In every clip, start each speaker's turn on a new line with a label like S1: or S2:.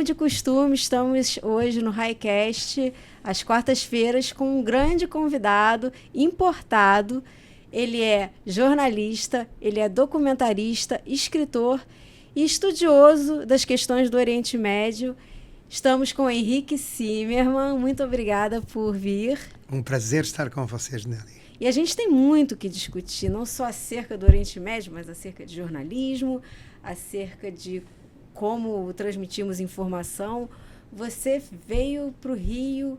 S1: como de costume, estamos hoje no Highcast, às quartas-feiras, com um grande convidado importado. Ele é jornalista, ele é documentarista, escritor e estudioso das questões do Oriente Médio. Estamos com Henrique Zimmermann. Muito obrigada por vir.
S2: Um prazer estar com vocês, Nelly.
S1: E a gente tem muito que discutir, não só acerca do Oriente Médio, mas acerca de jornalismo, acerca de como transmitimos informação. Você veio para o Rio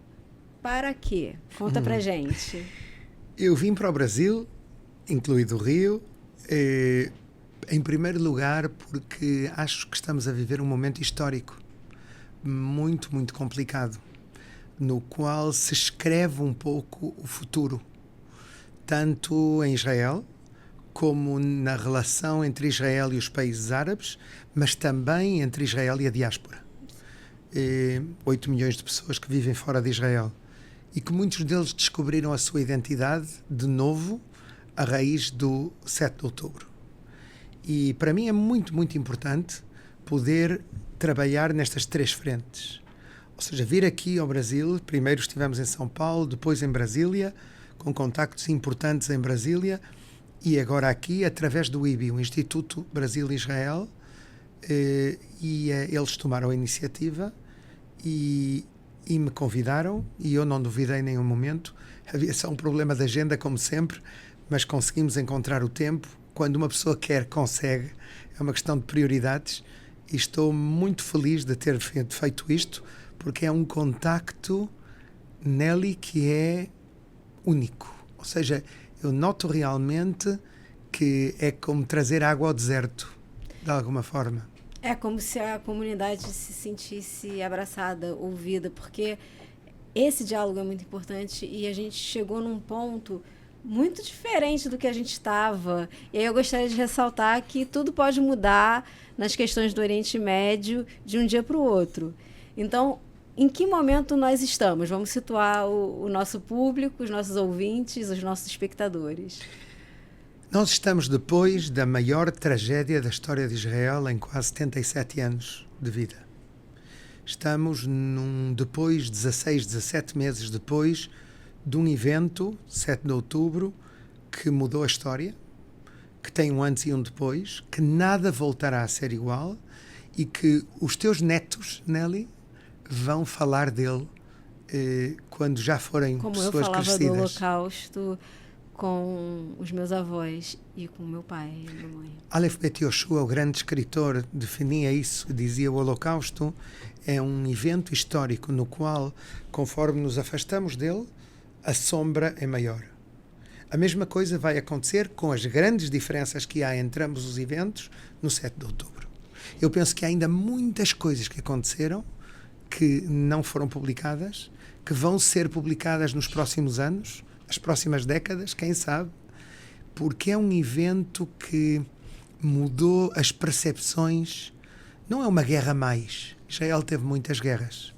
S1: para quê? Conta pra gente.
S2: Eu vim para o Brasil, incluído o Rio, em primeiro lugar porque acho que estamos a viver um momento histórico muito, muito complicado, no qual se escreve um pouco o futuro, tanto em Israel, como na relação entre Israel e os países árabes, mas também entre Israel e a diáspora. 8 milhões de pessoas que vivem fora de Israel e que muitos deles descobriram a sua identidade de novo a raiz do 7 de outubro. E para mim é muito, muito importante poder trabalhar nestas três frentes. Ou seja, vir aqui ao Brasil, primeiro estivemos em São Paulo, depois em Brasília, com contactos importantes em Brasília, e agora aqui, através do IBI, o Instituto Brasil-Israel, eles tomaram a iniciativa e me convidaram, e eu não duvidei em nenhum momento. Havia só um problema de agenda, como sempre, mas conseguimos encontrar o tempo. Quando uma pessoa quer, consegue. É uma questão de prioridades, e estou muito feliz de ter feito isto, porque é um contacto, Nelly, que é único. Ou seja, eu noto realmente que é como trazer água ao deserto, de alguma forma.
S1: É como se a comunidade se sentisse abraçada, ouvida, porque esse diálogo é muito importante e a gente chegou num ponto muito diferente do que a gente estava. E aí eu gostaria de ressaltar que tudo pode mudar nas questões do Oriente Médio de um dia para o outro. Então, em que momento nós estamos? Vamos situar o nosso público, os nossos ouvintes, os nossos espectadores.
S2: Nós estamos depois da maior tragédia da história de Israel em quase 77 anos de vida. Estamos depois, 16, 17 meses depois, de um evento, 7 de outubro, que mudou a história, que tem um antes e um depois, que nada voltará a ser igual e que os teus netos, Nelly, vão falar dele quando já forem
S1: como
S2: pessoas
S1: eu falava
S2: crescidas.
S1: Do Holocausto com os meus avós e com meu pai e minha mãe.
S2: Aleph Bet Yoshua, o grande escritor, definia isso, dizia: o Holocausto é um evento histórico no qual, conforme nos afastamos dele, a sombra é maior. A mesma coisa vai acontecer com as grandes diferenças que há entre ambos os eventos no 7 de outubro. Eu penso que há ainda muitas coisas que aconteceram que não foram publicadas, que vão ser publicadas nos próximos anos, as próximas décadas, quem sabe, porque é um evento que mudou as percepções. Não é uma guerra mais. Israel teve muitas guerras.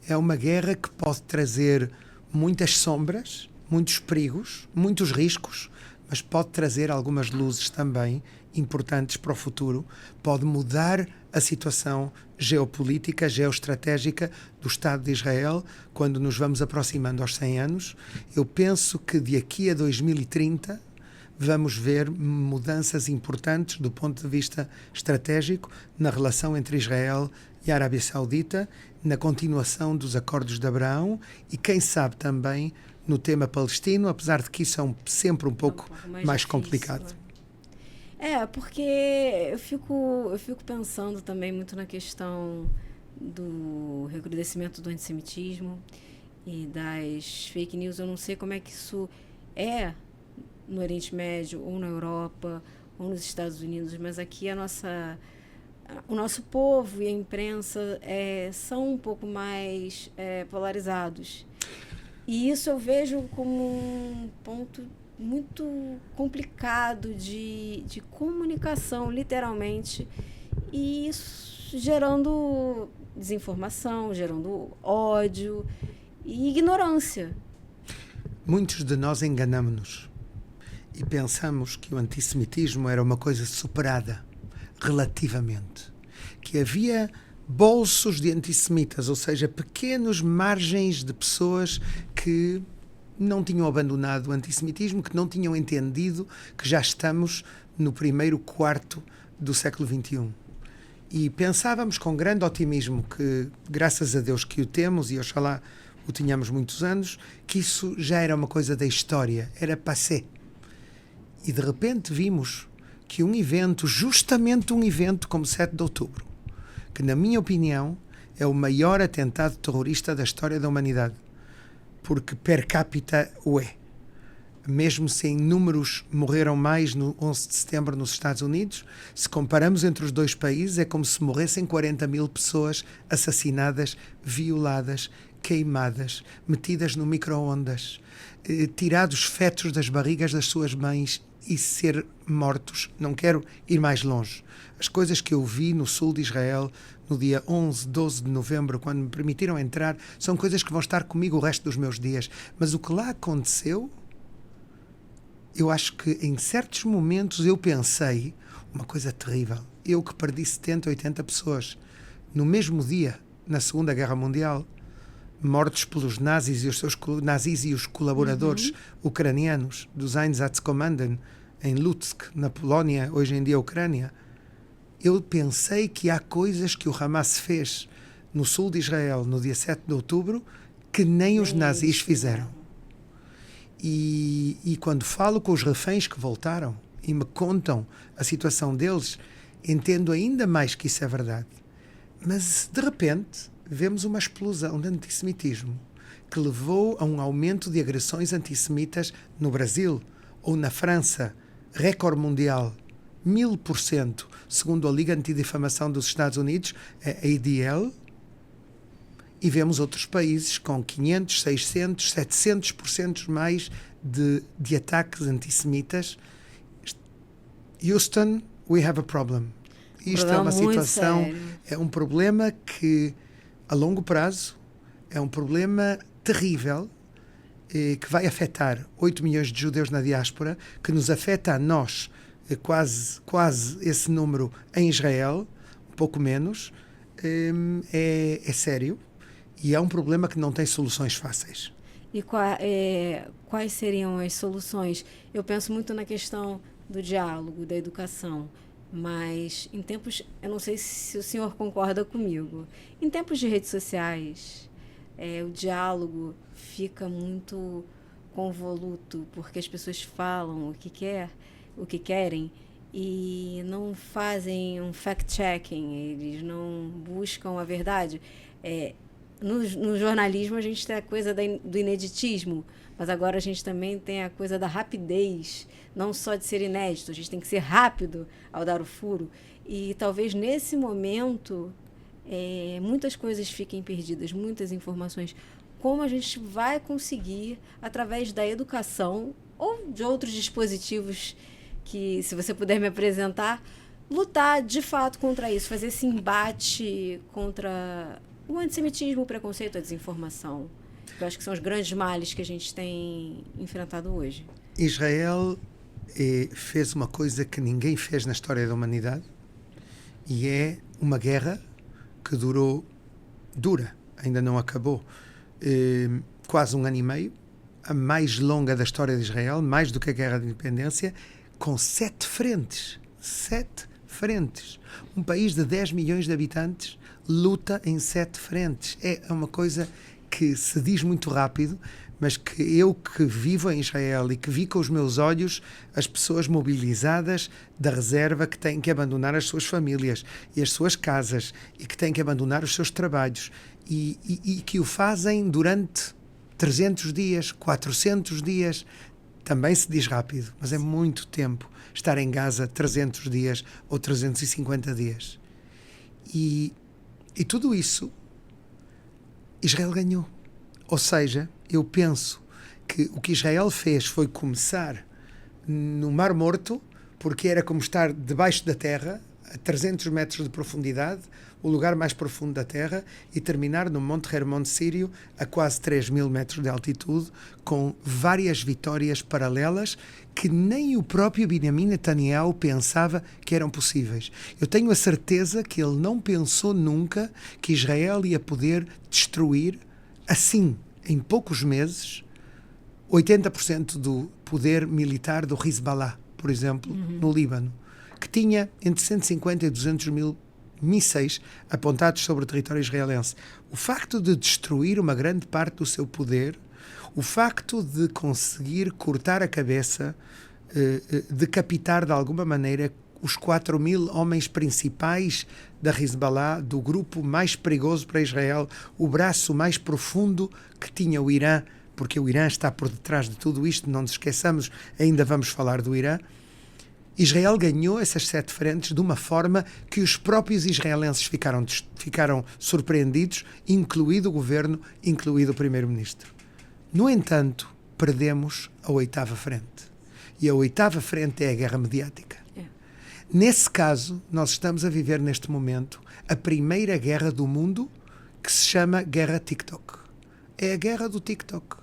S2: É uma guerra que pode trazer muitas sombras, muitos perigos, muitos riscos, mas pode trazer algumas luzes também importantes para o futuro. Pode mudar a situação geopolítica, geoestratégica do Estado de Israel quando nos vamos aproximando aos 100 anos. Eu penso que de aqui a 2030 vamos ver mudanças importantes do ponto de vista estratégico na relação entre Israel e a Arábia Saudita, na continuação dos acordos de Abraão e, quem sabe, também no tema palestino, apesar de que isso é sempre um pouco mais difícil, complicado.
S1: Porque eu fico pensando também muito na questão do recrudescimento do antissemitismo e das fake news. Eu não sei como é que isso é no Oriente Médio, ou na Europa, ou nos Estados Unidos, mas aqui o nosso povo e a imprensa são um pouco mais polarizados. E isso eu vejo como um ponto muito complicado de comunicação, literalmente, e isso gerando desinformação, gerando ódio e ignorância.
S2: Muitos de nós enganamos-nos e pensamos que o antissemitismo era uma coisa superada, relativamente. Que havia bolsos de antissemitas, ou seja, pequenos margens de pessoas que não tinham abandonado o antissemitismo, que não tinham entendido que já estamos no primeiro quarto do século XXI. E pensávamos com grande otimismo que, graças a Deus que o temos, e oxalá o tínhamos muitos anos, que isso já era uma coisa da história, era passé. E de repente vimos que um evento, justamente um evento como 7 de outubro, que na minha opinião é o maior atentado terrorista da história da humanidade, porque per capita o é. Mesmo se em números morreram mais no 11 de setembro nos Estados Unidos, se comparamos entre os dois países, é como se morressem 40 mil pessoas assassinadas, violadas, queimadas, metidas no micro-ondas, tirados fetos das barrigas das suas mães e ser mortos. Não quero ir mais longe. As coisas que eu vi no sul de Israel no dia 11, 12 de novembro, quando me permitiram entrar, são coisas que vão estar comigo o resto dos meus dias. Mas o que lá aconteceu, eu acho que em certos momentos eu pensei uma coisa terrível. Eu que perdi 70, 80 pessoas no mesmo dia, na Segunda Guerra Mundial, mortos pelos nazis e os colaboradores ucranianos dos Einsatzkommanden em Lutsk, na Polónia, hoje em dia a Ucrânia. Eu pensei que há coisas que o Hamas fez no sul de Israel no dia 7 de outubro que nem os nazis fizeram. E quando falo com os reféns que voltaram e me contam a situação deles, entendo ainda mais que isso é verdade. Mas, de repente, vemos uma explosão de antissemitismo que levou a um aumento de agressões antissemitas no Brasil ou na França, recorde mundial, 1000%, segundo a Liga Antidifamação dos Estados Unidos, a ADL, e vemos outros países com 500, 600, 700% mais de ataques antissemitas. Houston, we have a problem. Isto é uma situação, é um problema que, a longo prazo, é um problema terrível, que vai afetar 8 milhões de judeus na diáspora, que nos afeta a nós, quase esse número em Israel, um pouco menos. É sério. E é um problema que não tem soluções fáceis.
S1: E quais seriam as soluções? Eu penso muito na questão do diálogo, da educação, mas em tempos, eu não sei se o senhor concorda comigo, em tempos de redes sociais, o diálogo fica muito convoluto, porque as pessoas falam o que querem, e não fazem um fact-checking, eles não buscam a verdade. No jornalismo a gente tem a coisa do ineditismo, mas agora a gente também tem a coisa da rapidez, não só de ser inédito, a gente tem que ser rápido ao dar o furo. E talvez nesse momento muitas coisas fiquem perdidas, muitas informações. Como a gente vai conseguir, através da educação ou de outros dispositivos que, se você puder me apresentar, lutar de fato contra isso, fazer esse embate contra o antissemitismo, o preconceito, a desinformação, que eu acho que são os grandes males que a gente tem enfrentado hoje.
S2: Israel fez uma coisa que ninguém fez na história da humanidade, e é uma guerra que dura, ainda não acabou, quase 1 ano e meio, a mais longa da história de Israel, mais do que a Guerra de Independência, com 7 frentes. 7 frentes. Um país de 10 milhões de habitantes luta em 7 frentes. É uma coisa que se diz muito rápido, mas que eu que vivo em Israel e que vi com os meus olhos as pessoas mobilizadas da reserva que têm que abandonar as suas famílias e as suas casas e que têm que abandonar os seus trabalhos e que o fazem durante 300 dias, 400 dias, também se diz rápido, mas é muito tempo estar em Gaza 300 dias ou 350 dias. E tudo isso, Israel ganhou. Ou seja, eu penso que o que Israel fez foi começar no Mar Morto, porque era como estar debaixo da terra, a 300 metros de profundidade, o lugar mais profundo da Terra, e terminar no Monte Hermon sírio, a quase 3.000 metros de altitude, com várias vitórias paralelas que nem o próprio Benjamin Netanyahu pensava que eram possíveis. Eu tenho a certeza que ele não pensou nunca que Israel ia poder destruir, assim, em poucos meses, 80% do poder militar do Hezbollah, por exemplo, no Líbano, que tinha entre 150 e 200 mil mísseis apontados sobre o território israelense. O facto de destruir uma grande parte do seu poder, o facto de conseguir cortar a cabeça, decapitar de alguma maneira os 4.000 homens principais da Hezbollah, do grupo mais perigoso para Israel, o braço mais profundo que tinha o Irã, porque o Irã está por detrás de tudo isto, não nos esqueçamos, ainda vamos falar do Irã. Israel ganhou essas 7 frentes de uma forma que os próprios israelenses ficaram surpreendidos, incluído o governo, incluído o primeiro-ministro. No entanto, perdemos a 8ª frente. E a 8ª frente é a guerra mediática. Nesse caso, nós estamos a viver neste momento a primeira guerra do mundo, que se chama Guerra TikTok. É a guerra do TikTok.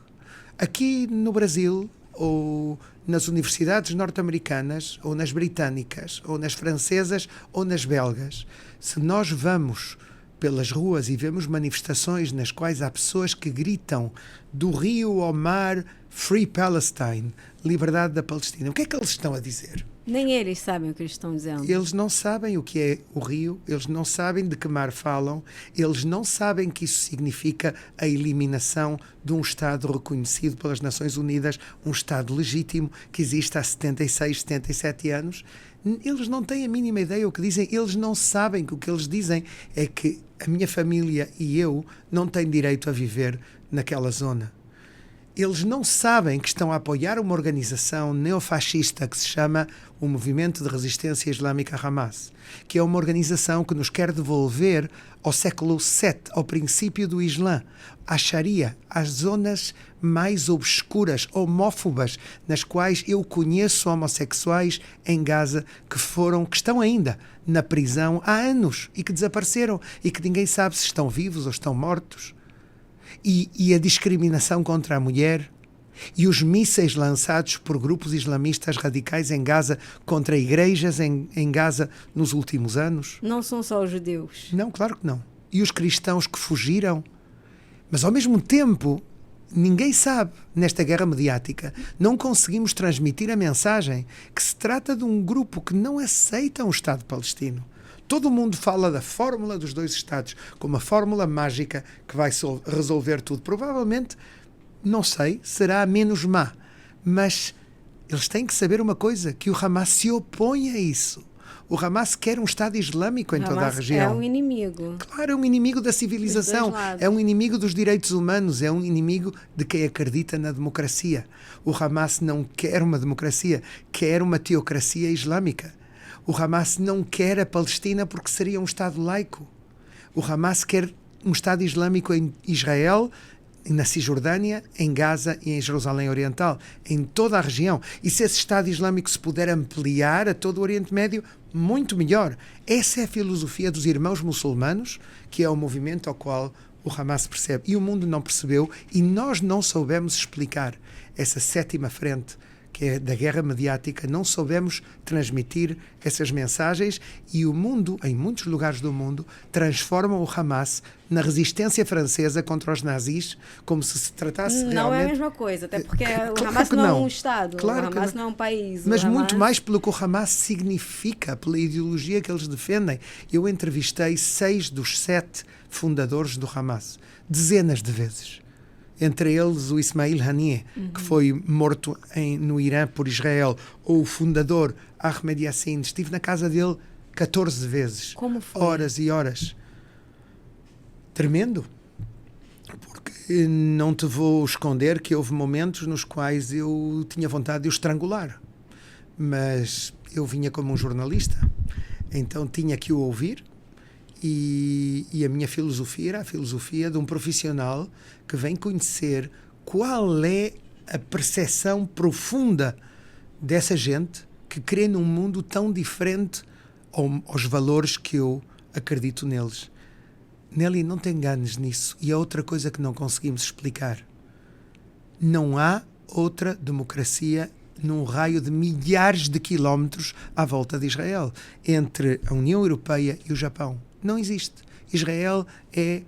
S2: Aqui no Brasil, ou nas universidades norte-americanas, ou nas britânicas, ou nas francesas, ou nas belgas, se nós vamos pelas ruas e vemos manifestações nas quais há pessoas que gritam do rio ao mar, Free Palestine, liberdade da Palestina, o que é que eles estão a dizer?
S1: Nem eles sabem o que eles estão dizendo.
S2: Eles não sabem o que é o rio, eles não sabem de que mar falam, eles não sabem que isso significa a eliminação de um Estado reconhecido pelas Nações Unidas, um Estado legítimo que existe há 76, 77 anos. Eles não têm a mínima ideia o que dizem, eles não sabem que o que eles dizem é que a minha família e eu não têm direito a viver naquela zona. Eles não sabem que estão a apoiar uma organização neofascista que se chama o Movimento de Resistência Islâmica Hamas, que é uma organização que nos quer devolver ao século VII, ao princípio do Islã, à Sharia, às zonas mais obscuras, homófobas, nas quais eu conheço homossexuais em Gaza que estão ainda na prisão há anos e que desapareceram e que ninguém sabe se estão vivos ou estão mortos. E a discriminação contra a mulher e os mísseis lançados por grupos islamistas radicais em Gaza contra igrejas em Gaza nos últimos anos.
S1: Não são só os judeus.
S2: Não, claro que não. E os cristãos que fugiram. Mas, ao mesmo tempo, ninguém sabe, nesta guerra mediática, não conseguimos transmitir a mensagem que se trata de um grupo que não aceita um Estado palestino. Todo mundo fala da fórmula dos 2 Estados como a fórmula mágica que vai resolver tudo. Provavelmente, não sei, será menos má. Mas eles têm que saber uma coisa, que o Hamas se opõe a isso. O Hamas quer um Estado islâmico em toda a região.
S1: É um inimigo.
S2: Claro, é um inimigo da civilização, é um inimigo dos direitos humanos, é um inimigo de quem acredita na democracia. O Hamas não quer uma democracia, quer uma teocracia islâmica. O Hamas não quer a Palestina porque seria um Estado laico. O Hamas quer um Estado islâmico em Israel, na Cisjordânia, em Gaza e em Jerusalém Oriental, em toda a região. E se esse Estado islâmico se puder ampliar a todo o Oriente Médio, muito melhor. Essa é a filosofia dos irmãos muçulmanos, que é o movimento ao qual o Hamas percebe. E o mundo não percebeu e nós não soubemos explicar essa 7ª frente, que é da guerra mediática, não soubemos transmitir essas mensagens e o mundo, em muitos lugares do mundo, transforma o Hamas na resistência francesa contra os nazis, como se tratasse realmente...
S1: Não é a mesma coisa, até porque o Hamas não é um Estado, o Hamas não é um país.
S2: Mas muito mais pelo que o Hamas significa, pela ideologia que eles defendem. Eu entrevistei 6 dos 7 fundadores do Hamas, dezenas de vezes. Entre eles o Ismail Haniyeh, que foi morto no Irã por Israel, ou o fundador Ahmed Yassin. Estive na casa dele 14 vezes.
S1: Como foi?
S2: Horas e horas. Tremendo. Porque não te vou esconder que houve momentos nos quais eu tinha vontade de o estrangular. Mas eu vinha como um jornalista, então tinha que o ouvir. E a minha filosofia era a filosofia de um profissional que vem conhecer qual é a percepção profunda dessa gente que crê num mundo tão diferente aos valores que eu acredito neles. Nelly, não te enganes nisso. E a outra coisa que não conseguimos explicar. Não há outra democracia num raio de milhares de quilómetros à volta de Israel, entre a União Europeia e o Japão. Não existe. Israel é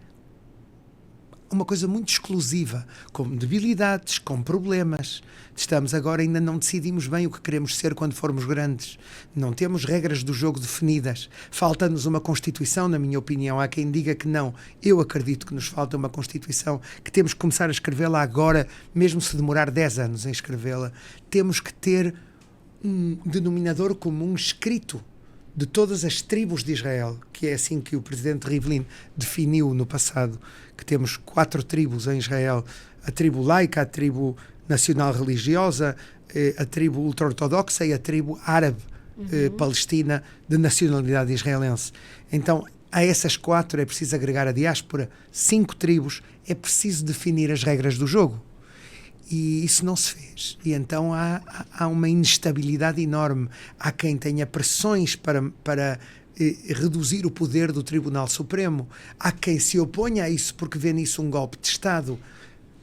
S2: uma coisa muito exclusiva, com debilidades, com problemas. Ainda não decidimos bem o que queremos ser quando formos grandes. Não temos regras do jogo definidas. Falta-nos uma Constituição, na minha opinião. Há quem diga que não. Eu acredito que nos falta uma Constituição, que temos que começar a escrevê-la agora, mesmo se demorar 10 anos em escrevê-la. Temos que ter um denominador comum escrito de todas as tribos de Israel, que é assim que o presidente Rivlin definiu no passado, que temos 4 tribos em Israel: a tribo laica, a tribo nacional religiosa, a tribo ultra-ortodoxa e a tribo árabe palestina de nacionalidade israelense. Então, a essas 4 é preciso agregar a diáspora, 5 tribos, é preciso definir as regras do jogo. E isso não se fez. E então há uma instabilidade enorme. Há quem tenha pressões para reduzir o poder do Tribunal Supremo. Há quem se oponha a isso porque vê nisso um golpe de Estado.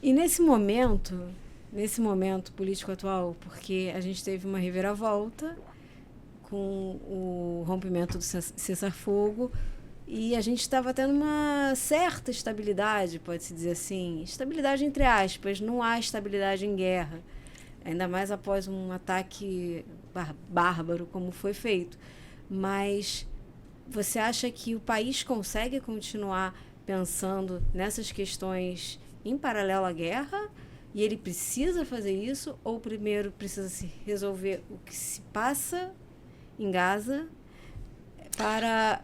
S1: E nesse momento político atual, porque a gente teve uma reviravolta com o rompimento do cessar-fogo, e a gente estava tendo uma certa estabilidade, pode-se dizer assim, estabilidade entre aspas, não há estabilidade em guerra, ainda mais após um ataque bárbaro como foi feito. Mas você acha que o país consegue continuar pensando nessas questões em paralelo à guerra? E ele precisa fazer isso? Ou primeiro precisa se resolver o que se passa em Gaza para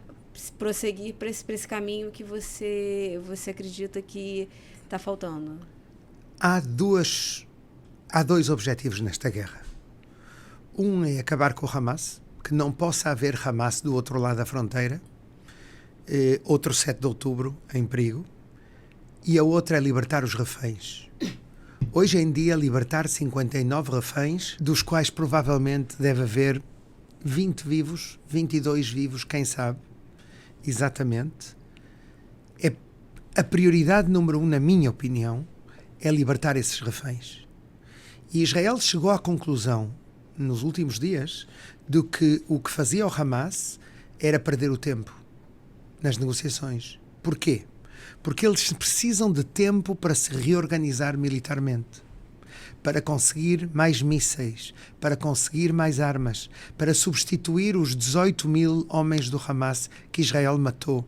S1: prosseguir para esse caminho que você acredita que está faltando?
S2: Há dois objetivos nesta guerra. Um é acabar com o Hamas, que não possa haver Hamas do outro lado da fronteira, outro 7 de outubro em perigo, e a outra é libertar os reféns. Hoje em dia, libertar 59 reféns, dos quais provavelmente deve haver 20 vivos, 22 vivos, quem sabe, exatamente. A prioridade número 1, na minha opinião, é libertar esses reféns. E Israel chegou à conclusão, nos últimos dias, de que o que fazia o Hamas era perder o tempo nas negociações. Porquê? Porque eles precisam de tempo para se reorganizar militarmente, para conseguir mais mísseis, para conseguir mais armas, para substituir os 18 mil homens do Hamas que Israel matou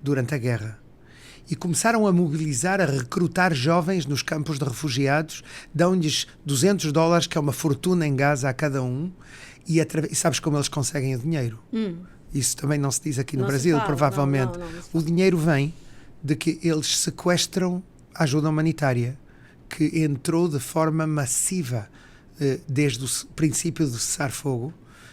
S2: durante a guerra. E começaram a mobilizar, a recrutar jovens nos campos de refugiados, dão-lhes $200, que é uma fortuna em Gaza a cada um, e sabes como eles conseguem o dinheiro? Isso também não se diz aqui no Brasil, provavelmente. O dinheiro vem de que eles sequestram a ajuda humanitária, que entrou de forma massiva desde o princípio do cessar-fogo.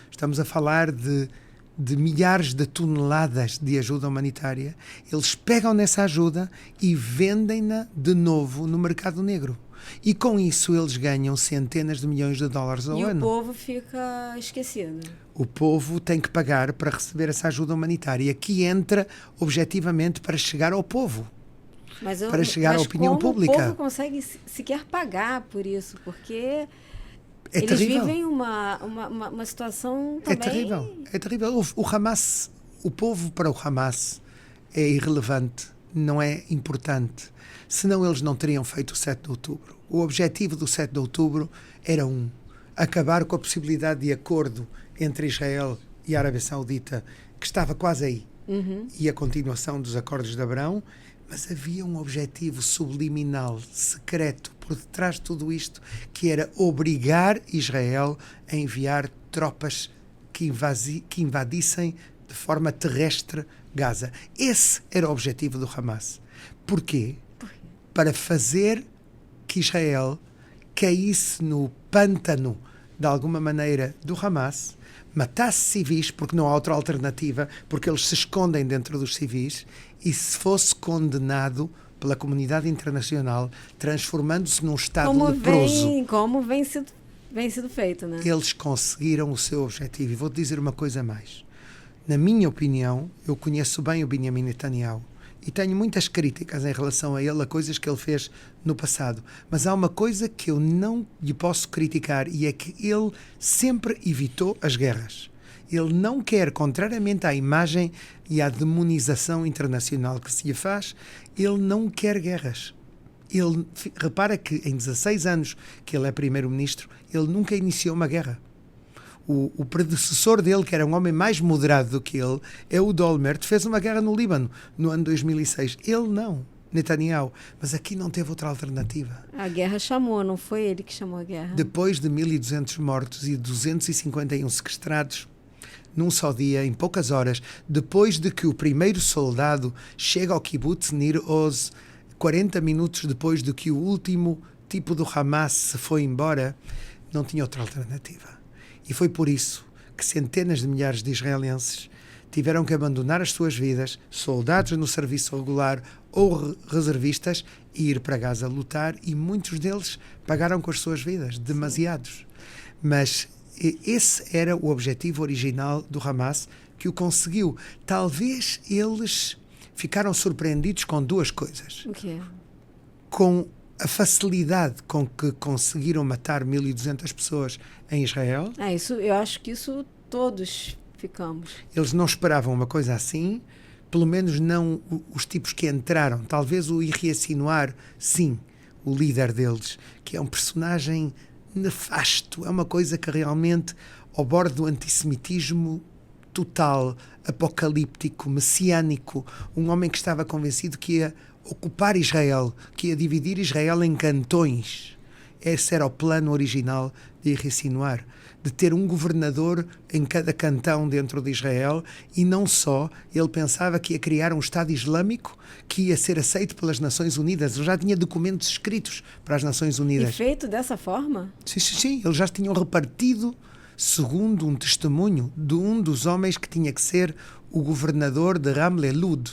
S2: Estamos a falar de milhares de toneladas de ajuda humanitária. Eles pegam nessa ajuda e vendem-na de novo no mercado negro. E com isso eles ganham centenas de milhões de dólares ao ano.
S1: E o povo fica esquecido.
S2: O povo tem que pagar para receber essa ajuda humanitária, que entra objetivamente para chegar ao povo. Para chegar à opinião pública.
S1: O povo consegue sequer pagar por isso, porque eles
S2: terrível.
S1: Vivem uma situação também...
S2: É terrível. O Hamas, o povo para o Hamas é irrelevante, não é importante. Senão eles não teriam feito o 7 de outubro. O objetivo do 7 de outubro era acabar com a possibilidade de acordo entre Israel e a Arábia Saudita, que estava quase aí, e a continuação dos acordos de Abrão. Mas havia um objetivo subliminal, secreto, por detrás de tudo isto, que era obrigar Israel a enviar tropas que invadissem de forma terrestre Gaza. Esse era o objetivo do Hamas. Porquê? Para fazer que Israel caísse no pântano, de alguma maneira, do Hamas, matasse civis, porque não há outra alternativa, porque eles se escondem dentro dos civis, e se fosse condenado pela comunidade internacional, transformando-se num Estado leproso.
S1: Como vem sido feito, né?
S2: Eles conseguiram o seu objetivo. E vou-te dizer uma coisa mais. Na minha opinião, eu conheço bem o Benjamin Netanyahu e tenho muitas críticas em relação a ele, a coisas que ele fez no passado. Mas há uma coisa que eu não lhe posso criticar e é que ele sempre evitou as guerras. Ele não quer, contrariamente à imagem e à demonização internacional que se lhe faz, ele não quer guerras. Ele, repara que em 16 anos que ele é primeiro-ministro, ele nunca iniciou uma guerra. O predecessor dele, que era um homem mais moderado do que ele, Ehud Olmert, fez uma guerra no Líbano no ano 2006. Ele não, Netanyahu. Mas aqui não teve outra alternativa.
S1: A guerra chamou, não foi ele que chamou a guerra?
S2: Depois de 1.200 mortos e 251 sequestrados, num só dia, em poucas horas, depois de que o primeiro soldado chega ao kibbutz Nir Oz, 40 minutos depois de que o último tipo do Hamas se foi embora, não tinha outra alternativa. E foi por isso que centenas de milhares de israelenses tiveram que abandonar as suas vidas, soldados no serviço regular ou reservistas, e ir para Gaza lutar, e muitos deles pagaram com as suas vidas, demasiados. Mas esse era o objetivo original do Hamas, que o conseguiu. Talvez eles ficaram surpreendidos com duas coisas.
S1: O quê?
S2: Com a facilidade com que conseguiram matar 1.200 pessoas em Israel.
S1: Isso, eu acho que isso todos ficamos.
S2: Eles não esperavam uma coisa assim, pelo menos não os tipos que entraram. Talvez o Yahya Sinwar, sim, o líder deles, que é um personagem nefasto, é uma coisa que realmente, ao bordo do antissemitismo total, apocalíptico, messiânico, um homem que estava convencido que ia ocupar Israel, que ia dividir Israel em cantões. Esse era o plano original de Yahya Sinwar, de ter um governador em cada cantão dentro de Israel, e não só, ele pensava que ia criar um Estado Islâmico que ia ser aceito pelas Nações Unidas. Ele já tinha documentos escritos para as Nações Unidas.
S1: E feito dessa forma?
S2: Sim, eles já tinham repartido, segundo um testemunho de um dos homens que tinha que ser o governador de Ramle Lud,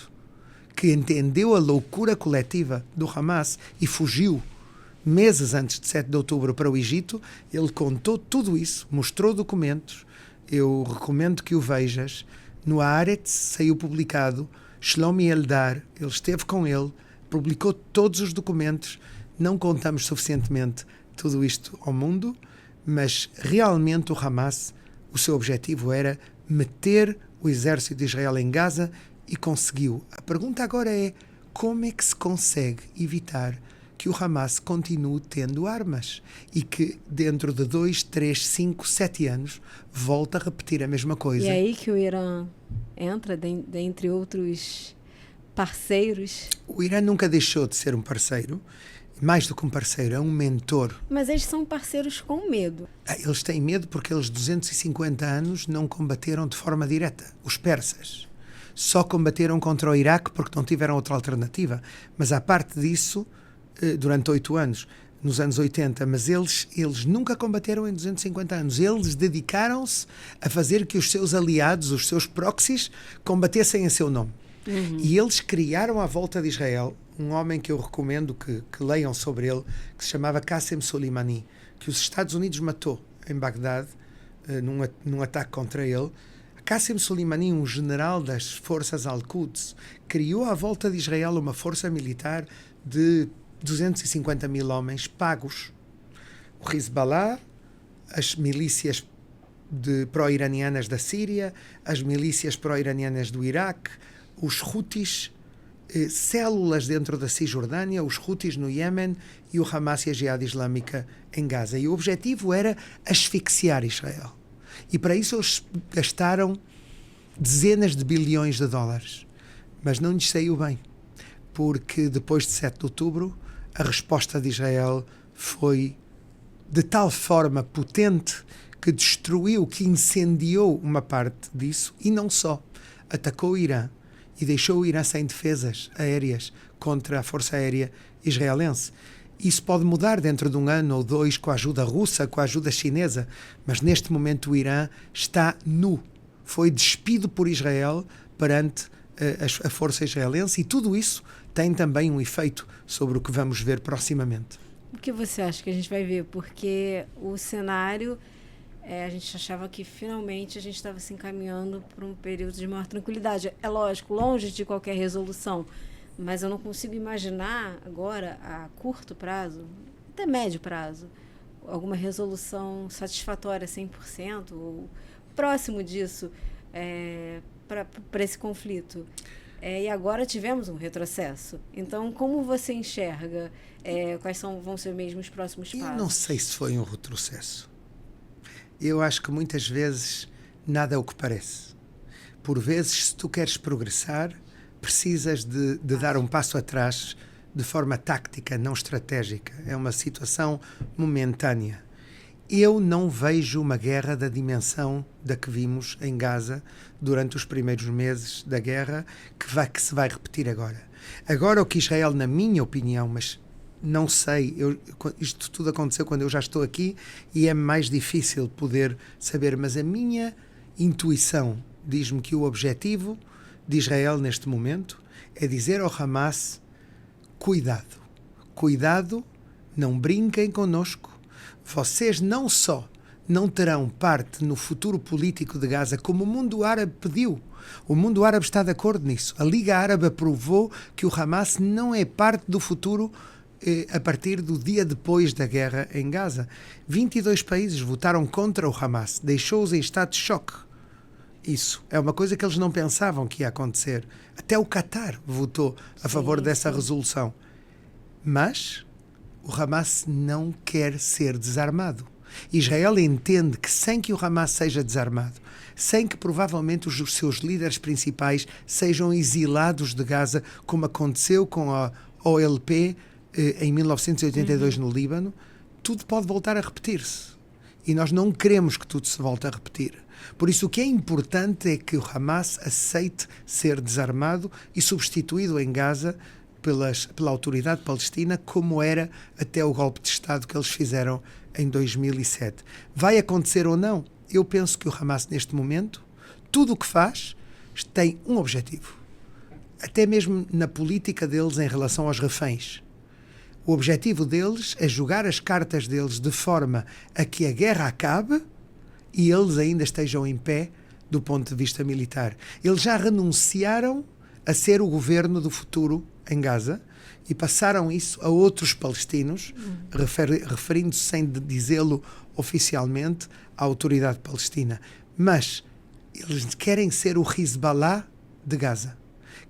S2: que entendeu a loucura coletiva do Hamas e fugiu meses antes de 7 de outubro para o Egito. Ele contou tudo isso, mostrou documentos. Eu recomendo que o vejas. No Haaretz saiu publicado. Shlomi Eldar, ele esteve com ele, publicou todos os documentos. Não contamos suficientemente tudo isto ao mundo, mas realmente o Hamas, o seu objetivo era meter o exército de Israel em Gaza, e conseguiu. A pergunta agora é: como é que se consegue evitar que o Hamas continue tendo armas e que dentro de 2, 3, 5, 7 anos volte a repetir a mesma coisa?
S1: E é aí que o Irã entra, dentre outros parceiros?
S2: O Irã nunca deixou de ser um parceiro. Mais do que um parceiro, é um mentor.
S1: Mas eles são parceiros com medo.
S2: Eles têm medo porque eles 250 anos não combateram de forma direta. Os persas só combateram contra o Iraque porque não tiveram outra alternativa. Mas à parte disso, durante 8 anos, nos anos 80, mas eles nunca combateram em 250 anos. Eles dedicaram-se a fazer que os seus aliados, os seus proxies, combatessem em seu nome. E eles criaram à volta de Israel um homem que eu recomendo que leiam sobre ele, que se chamava Qasem Soleimani, que os Estados Unidos matou em Bagdade, num ataque contra ele. Qasem Soleimani, um general das forças Al-Quds, criou à volta de Israel uma força militar de 250 mil homens pagos. O Hezbollah, as milícias pró-iranianas da Síria, as milícias pró-iranianas do Iraque, os Houthis, células dentro da Cisjordânia, os Houthis no Iémen e o Hamas e a Jihad Islâmica em Gaza. E o objetivo era asfixiar Israel. E para isso eles gastaram dezenas de bilhões de dólares. Mas não lhes saiu bem, porque depois de 7 de outubro a resposta de Israel foi de tal forma potente que destruiu, que incendiou uma parte disso, e não só. Atacou o Irã e deixou o Irã sem defesas aéreas contra a força aérea israelense. Isso pode mudar dentro de 1 ano ou 2 com a ajuda russa, com a ajuda chinesa, mas neste momento o Irã está nu. Foi despido por Israel perante a força israelense, e tudo isso tem também um efeito sobre o que vamos ver proximamente.
S1: O que você acha que a gente vai ver? Porque o cenário a gente achava que finalmente a gente estava se encaminhando para um período de maior tranquilidade. É lógico, longe de qualquer resolução, mas eu não consigo imaginar agora, a curto prazo, até médio prazo, alguma resolução satisfatória 100% ou próximo disso para esse conflito. E agora tivemos um retrocesso. Então, como você enxerga quais vão ser mesmo os próximos passos?
S2: Eu não sei se foi um retrocesso. Eu acho que muitas vezes nada é o que parece. Por vezes, se tu queres progressar, precisas de dar um passo atrás de forma tática, não estratégica. É uma situação momentânea. Eu não vejo uma guerra da dimensão da que vimos em Gaza durante os primeiros meses da guerra que se vai repetir agora. Agora o que Israel, na minha opinião, mas não sei, isto tudo aconteceu quando eu já estou aqui e é mais difícil poder saber, mas a minha intuição diz-me que o objetivo de Israel neste momento é dizer ao Hamas: cuidado, não brinquem connosco. Vocês não só não terão parte no futuro político de Gaza, como o mundo árabe pediu. O mundo árabe está de acordo nisso. A Liga Árabe aprovou que o Hamas não é parte do futuro a partir do dia depois da guerra em Gaza. 22 países votaram contra o Hamas, deixou-os em estado de choque. Isso é uma coisa que eles não pensavam que ia acontecer. Até o Qatar votou a favor dessa resolução. Mas o Hamas não quer ser desarmado. Israel entende que sem que o Hamas seja desarmado, sem que provavelmente os seus líderes principais sejam exilados de Gaza, como aconteceu com a OLP em 1982 no Líbano, tudo pode voltar a repetir-se. E nós não queremos que tudo se volte a repetir. Por isso, o que é importante é que o Hamas aceite ser desarmado e substituído em Gaza pela autoridade palestina, como era até o golpe de Estado que eles fizeram em 2007. Vai acontecer ou não? Eu penso que o Hamas, neste momento, tudo o que faz, tem um objetivo. Até mesmo na política deles em relação aos reféns. O objetivo deles é jogar as cartas deles de forma a que a guerra acabe e eles ainda estejam em pé do ponto de vista militar. Eles já renunciaram a ser o governo do futuro em Gaza e passaram isso a outros palestinos, referindo-se, sem dizê-lo oficialmente, à autoridade palestina. Mas eles querem ser o Hezbollah de Gaza.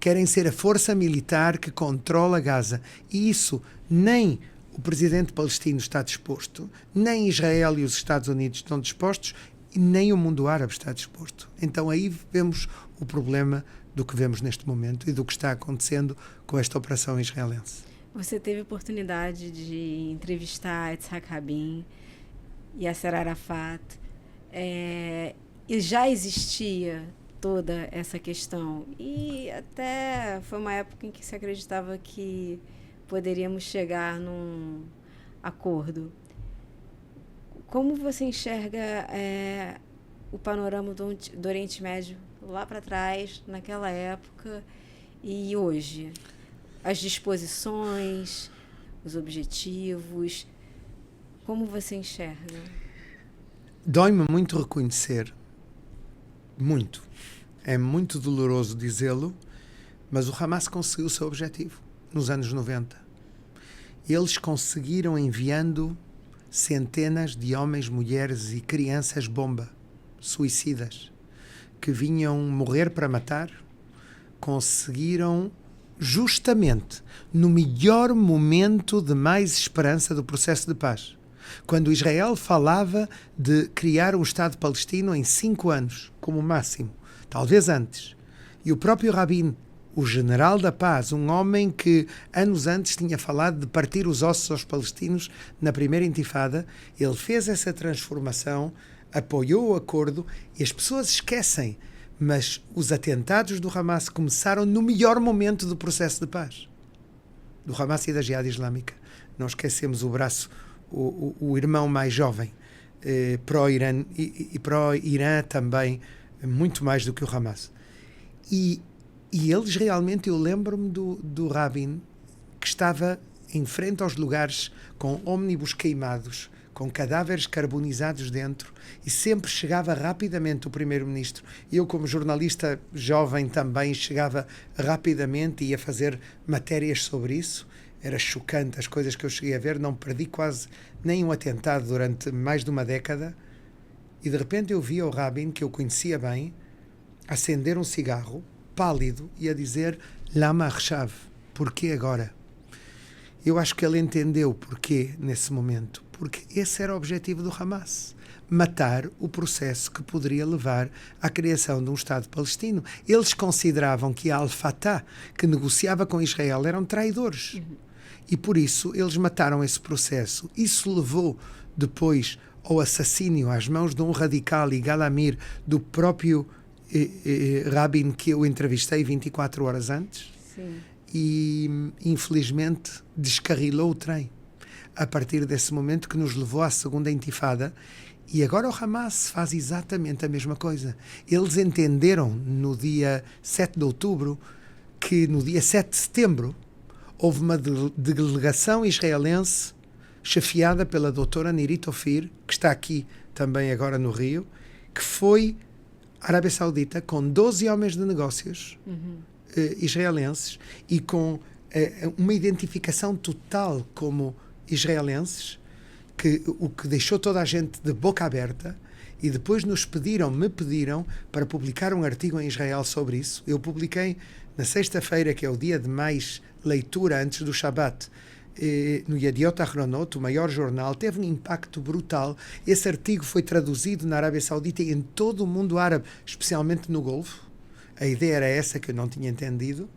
S2: Querem ser a força militar que controla Gaza. E isso nem o presidente palestino está disposto, nem Israel e os Estados Unidos estão dispostos, e nem o mundo árabe está disposto. Então aí vemos o problema do que vemos neste momento e do que está acontecendo com esta operação israelense.
S1: Você teve a oportunidade de entrevistar Yitzhak Rabin, Yasser Arafat, e já existia toda essa questão. E até foi uma época em que se acreditava que poderíamos chegar num acordo. Como você enxerga o panorama do Oriente Médio lá para trás, naquela época, e hoje? As disposições, os objetivos, como você enxerga?
S2: Dói-me muito reconhecer, muito. É muito doloroso dizê-lo, mas o Hamas conseguiu o seu objetivo nos anos 90. Eles conseguiram enviando centenas de homens, mulheres e crianças bomba, suicidas, que vinham morrer para matar, conseguiram justamente no melhor momento de mais esperança do processo de paz. Quando Israel falava de criar um Estado palestino em 5 anos, como máximo, talvez antes, e o próprio Rabin, o general da paz, um homem que anos antes tinha falado de partir os ossos aos palestinos na primeira intifada, ele fez essa transformação, apoiou o acordo e as pessoas esquecem, mas os atentados do Hamas começaram no melhor momento do processo de paz, do Hamas e da Jihad Islâmica. Não esquecemos o braço, o irmão mais jovem, pró-Irã e pró-Irã também, muito mais do que o Hamas. E eles realmente, eu lembro-me do Rabin, que estava em frente aos lugares com ônibus queimados, com cadáveres carbonizados dentro, e sempre chegava rapidamente o primeiro-ministro. Eu, como jornalista jovem, também chegava rapidamente e ia fazer matérias sobre isso. Era chocante as coisas que eu cheguei a ver, não perdi quase nem um atentado durante mais de uma década, e de repente eu via o Rabin, que eu conhecia bem, acender um cigarro, pálido, e a dizer Lama Achav, porquê agora? Eu acho que ele entendeu porquê nesse momento, porque esse era o objetivo do Hamas, matar o processo que poderia levar à criação de um Estado palestino. Eles consideravam que a Al-Fatah, que negociava com Israel, eram traidores. E por isso eles mataram esse processo. Isso levou depois ao assassínio às mãos de um radical, Yigal Amir, do próprio Rabin, que eu entrevistei 24 horas antes.
S1: Sim.
S2: E infelizmente descarrilou o trem a partir desse momento, que nos levou à segunda intifada. E agora o Hamas faz exatamente a mesma coisa. Eles entenderam no dia 7 de outubro que no dia 7 de setembro houve uma delegação israelense chefiada pela doutora Nirit Ofir, que está aqui também agora no Rio, que foi à Arábia Saudita com 12 homens de negócios israelenses e com uma identificação total como israelenses, o que deixou toda a gente de boca aberta. E depois me pediram para publicar um artigo em Israel sobre isso. Eu publiquei na sexta-feira, que é o dia de mais leitura antes do Shabbat, no Yediot Ahronot, o maior jornal. Teve um impacto brutal. Esse artigo foi traduzido na Arábia Saudita e em todo o mundo árabe, especialmente no Golfo. A ideia era essa, que eu não tinha entendido.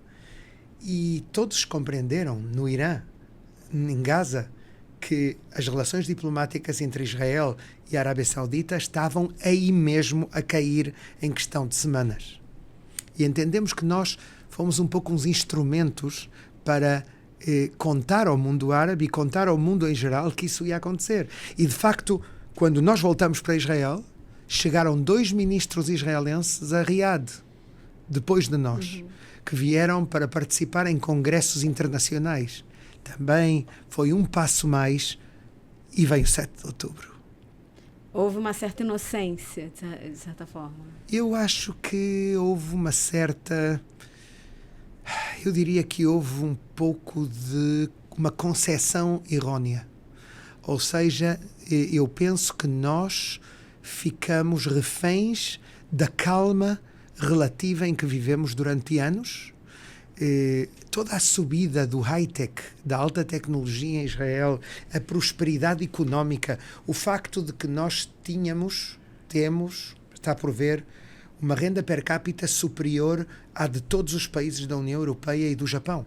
S2: E todos compreenderam, no Irã, em Gaza, que as relações diplomáticas entre Israel e a Arábia Saudita estavam aí mesmo a cair em questão de semanas. E entendemos que nós fomos um pouco uns instrumentos para contar ao mundo árabe e contar ao mundo em geral que isso ia acontecer. E, de facto, quando nós voltamos para Israel, chegaram 2 ministros israelenses a Riad, depois de nós, que vieram para participar em congressos internacionais. Também foi um passo mais, e veio o 7 de outubro.
S1: Houve uma certa inocência, de certa forma.
S2: Eu acho que houve uma certa... Eu diria que houve um pouco de uma concepção errónea. Ou seja, eu penso que nós ficamos reféns da calma relativa em que vivemos durante anos. Toda a subida do high-tech, da alta tecnologia em Israel, a prosperidade económica, o facto de que nós temos, está por ver, uma renda per capita superior à de todos os países da União Europeia e do Japão.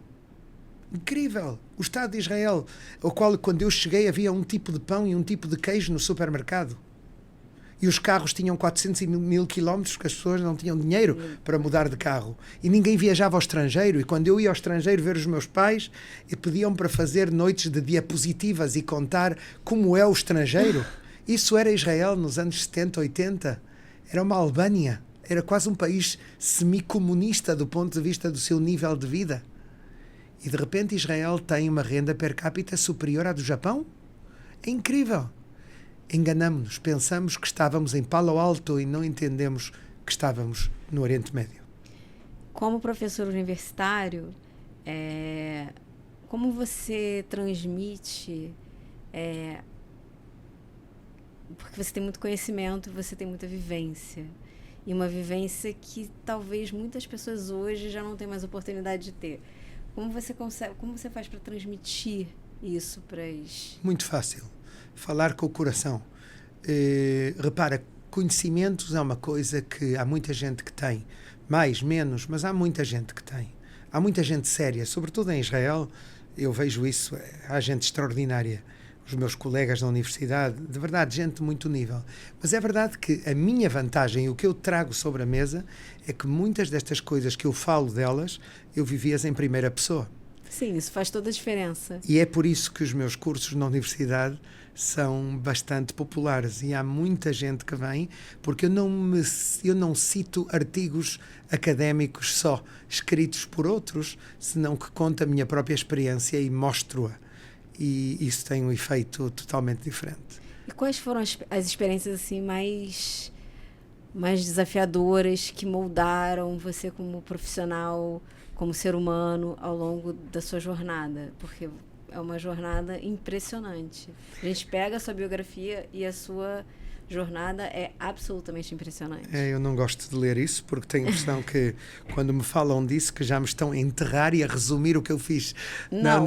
S2: Incrível! O Estado de Israel, ao qual, quando eu cheguei, havia um tipo de pão e um tipo de queijo no supermercado. E os carros tinham 400.000 quilómetros, porque as pessoas não tinham dinheiro para mudar de carro. E ninguém viajava ao estrangeiro. E quando eu ia ao estrangeiro ver os meus pais, pediam para fazer noites de diapositivas e contar como é o estrangeiro. Isso era Israel nos anos 70, 80. Era uma Albânia. Era quase um país semi-comunista do ponto de vista do seu nível de vida. E de repente Israel tem uma renda per capita superior à do Japão? É incrível. Enganamos-nos, pensamos que estávamos em Palo Alto e não entendemos que estávamos no Oriente Médio.
S1: Como professor universitário, como você transmite, porque você tem muito conhecimento, você tem muita vivência, e uma vivência que talvez muitas pessoas hoje já não têm mais oportunidade de ter. Como você faz para transmitir isso para as...
S2: Muito fácil. Falar com o coração. Repara, conhecimentos é uma coisa que há muita gente que tem. Mais, menos, mas há muita gente que tem. Há muita gente séria, sobretudo em Israel. Eu vejo isso, há gente extraordinária. Os meus colegas da universidade, de verdade, gente de muito nível. Mas é verdade que a minha vantagem, o que eu trago sobre a mesa, é que muitas destas coisas que eu falo delas, eu vivi-as em primeira pessoa.
S1: Sim, isso faz toda a diferença.
S2: E é por isso que os meus cursos na universidade são bastante populares. E há muita gente que vem, porque eu não cito artigos académicos só, escritos por outros, senão que conto a minha própria experiência e mostro-a. E isso tem um efeito totalmente diferente.
S1: E quais foram as experiências assim mais desafiadoras que moldaram você como profissional, como ser humano ao longo da sua jornada? Porque é uma jornada impressionante. A gente pega a sua biografia e a sua jornada é absolutamente impressionante.
S2: Eu não gosto de ler isso porque tenho a impressão que quando me falam disso que já me estão a enterrar e a resumir o que eu fiz.
S1: Não.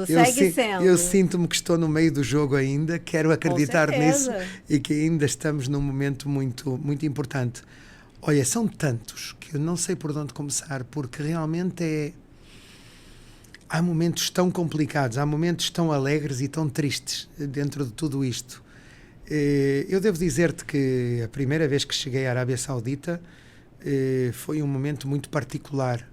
S1: Segue sendo.
S2: Eu sinto-me que estou no meio do jogo ainda, quero acreditar nisso e que ainda estamos num momento muito, muito importante. Olha, são tantos que eu não sei por onde começar, porque realmente há momentos tão complicados, há momentos tão alegres e tão tristes dentro de tudo isto. Eu devo dizer-te que a primeira vez que cheguei à Arábia Saudita foi um momento muito particular.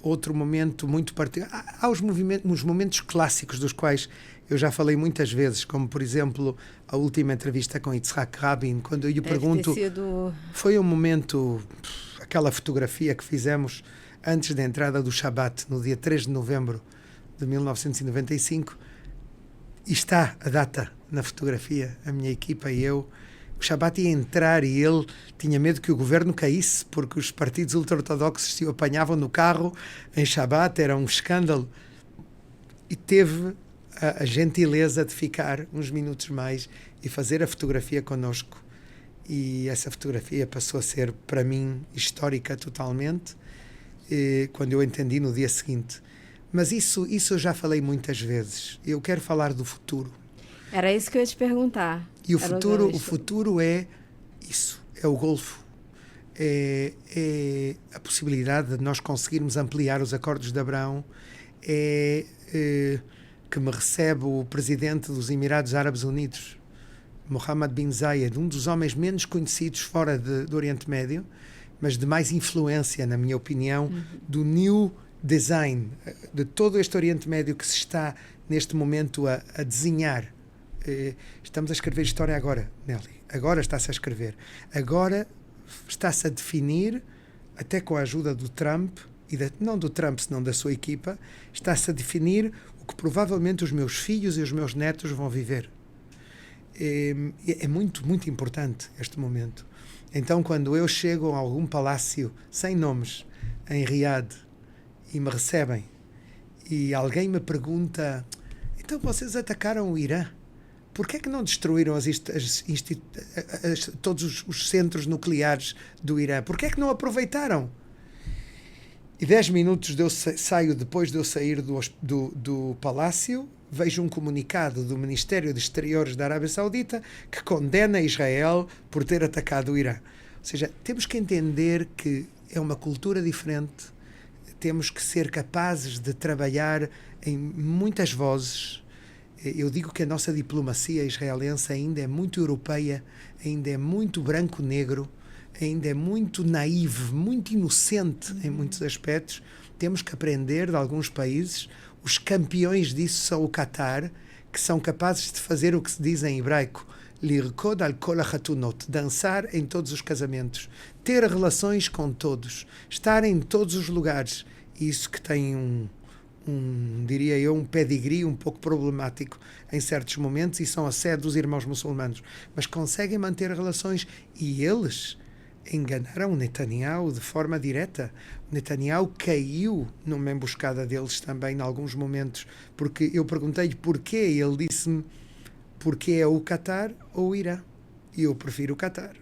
S2: Outro momento muito particular. Há os momentos clássicos dos quais eu já falei muitas vezes, como por exemplo a última entrevista com Yitzhak Rabin, quando eu lhe pergunto... Foi um momento, aquela fotografia que fizemos antes da entrada do Shabbat, no dia 3 de novembro de 1995, e está a data na fotografia, a minha equipa e eu. O Shabbat ia entrar e ele tinha medo que o governo caísse, porque os partidos ultra-ortodoxos se o apanhavam no carro em Shabbat, era um escândalo. E teve a gentileza de ficar uns minutos mais e fazer a fotografia connosco. E essa fotografia passou a ser, para mim, histórica totalmente, quando eu entendi no dia seguinte. Mas isso eu já falei muitas vezes. Eu quero falar do futuro.
S1: Era isso que eu ia te perguntar.
S2: E o futuro é isso, é o Golfo. É a possibilidade de nós conseguirmos ampliar os acordos de Abrão. Que me recebe o presidente dos Emirados Árabes Unidos, Mohammed bin Zayed, um dos homens menos conhecidos fora do Oriente Médio, mas de mais influência, na minha opinião, do new design, de todo este Oriente Médio que se está neste momento a desenhar. Estamos a escrever história agora, Nelly. Agora está-se a escrever. Agora está-se a definir, até com a ajuda do Trump, não do Trump, senão da sua equipa, está-se a definir o que provavelmente os meus filhos e os meus netos vão viver. É muito, muito importante este momento. Então, quando eu chego a algum palácio, sem nomes, em Riad, e me recebem, e alguém me pergunta: então vocês atacaram o Irã? Porquê é que não destruíram todos os centros nucleares do Irã? Porquê é que não aproveitaram? E 10 minutos depois de eu sair do palácio, vejo um comunicado do Ministério dos Exteriores da Arábia Saudita que condena Israel por ter atacado o Irã. Ou seja, temos que entender que é uma cultura diferente, temos que ser capazes de trabalhar em muitas vozes. Eu digo que a nossa diplomacia israelense ainda é muito europeia, ainda é muito branco-negro, ainda é muito naive, muito inocente em muitos aspectos. Temos que aprender de alguns países. Os campeões disso são o Qatar, que são capazes de fazer o que se diz em hebraico, lirkod al kol hatunot, dançar em todos os casamentos, ter relações com todos, estar em todos os lugares. Isso que tem diria eu, um pedigree um pouco problemático em certos momentos, e são a sede dos irmãos muçulmanos, mas conseguem manter relações, e eles enganaram Netanyahu de forma direta. Netanyahu caiu numa emboscada deles também em alguns momentos, porque eu perguntei-lhe porquê, e ele disse-me: porque é o Qatar ou o Irã, e eu prefiro o Qatar.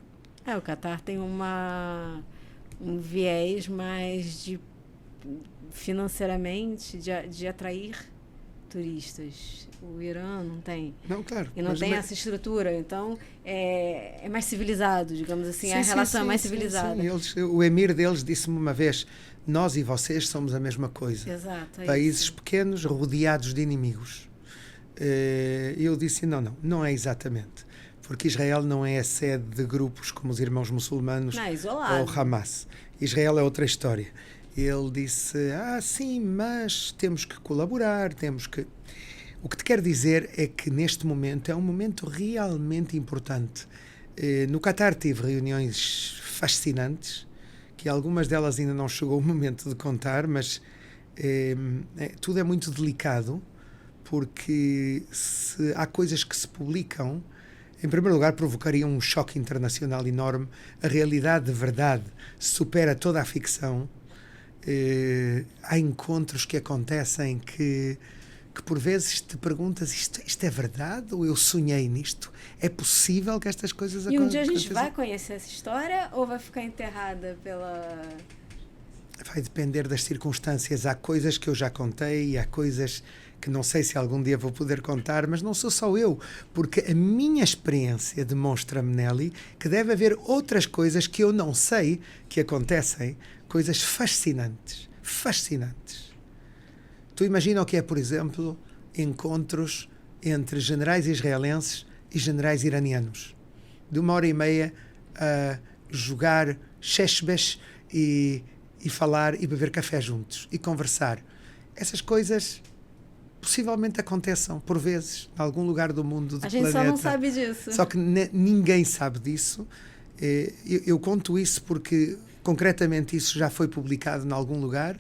S1: O Qatar tem um viés mais financeiramente de atrair turistas. O Irã não tem.
S2: Não, claro.
S1: E não tem essa estrutura. Então, é mais civilizado, digamos assim. Sim, a relação é mais civilizada.
S2: Sim. O emir deles disse-me uma vez: nós e vocês somos a mesma coisa.
S1: Exato.
S2: Países pequenos rodeados de inimigos. Eu disse: não é exatamente. Porque Israel não é a sede de grupos como os irmãos muçulmanos ou Hamas. Israel é outra história. Ele disse: sim, mas temos que colaborar, temos que... O que te quero dizer é que neste momento é um momento realmente importante. No Qatar tive reuniões fascinantes, que algumas delas ainda não chegou o momento de contar, mas tudo é muito delicado, porque se há coisas que se publicam, em primeiro lugar, provocaria um choque internacional enorme. A realidade de verdade supera toda a ficção. Há encontros que acontecem que por vezes te perguntas, isto é verdade ou eu sonhei nisto? É possível que estas coisas aconteçam?
S1: E um dia a gente vai conhecer essa história ou vai ficar enterrada pela...
S2: Vai depender das circunstâncias. Há coisas que eu já contei e há coisas que não sei se algum dia vou poder contar, mas não sou só eu, porque a minha experiência demonstra-me, Nelly, que deve haver outras coisas que eu não sei que acontecem, coisas fascinantes, fascinantes. Tu imagina o que é, por exemplo, encontros entre generais israelenses e generais iranianos, de 1h30 a jogar cheshbesh e falar e beber café juntos e conversar. Essas coisas possivelmente aconteçam, por vezes, em algum lugar do mundo, do planeta.
S1: A gente só não sabe disso.
S2: Só que ninguém sabe disso. Eu conto isso porque, concretamente, isso já foi publicado em algum lugar,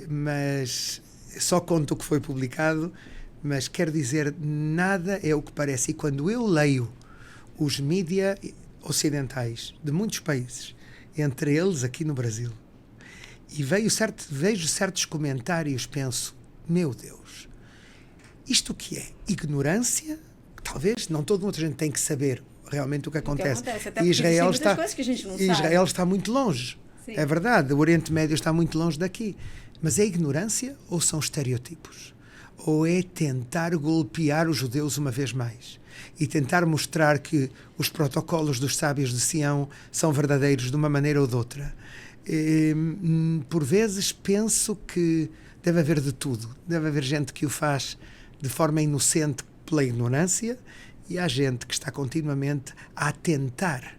S2: mas só conto o que foi publicado, mas quero dizer, nada é o que parece. E quando eu leio os mídia ocidentais de muitos países, entre eles aqui no Brasil, e vejo certos comentários, penso, meu Deus, isto o que é? Ignorância? Talvez, não toda muita gente tem que saber realmente o que acontece.
S1: Até e Israel está, coisas que a gente não sabe.
S2: Israel está muito longe. Sim. É verdade, o Oriente Médio está muito longe daqui. Mas é ignorância ou são estereotipos? Ou é tentar golpear os judeus uma vez mais? E tentar mostrar que os protocolos dos sábios de Sião são verdadeiros de uma maneira ou de outra? Por vezes penso que deve haver de tudo. Deve haver gente que o faz de forma inocente pela ignorância e há gente que está continuamente a tentar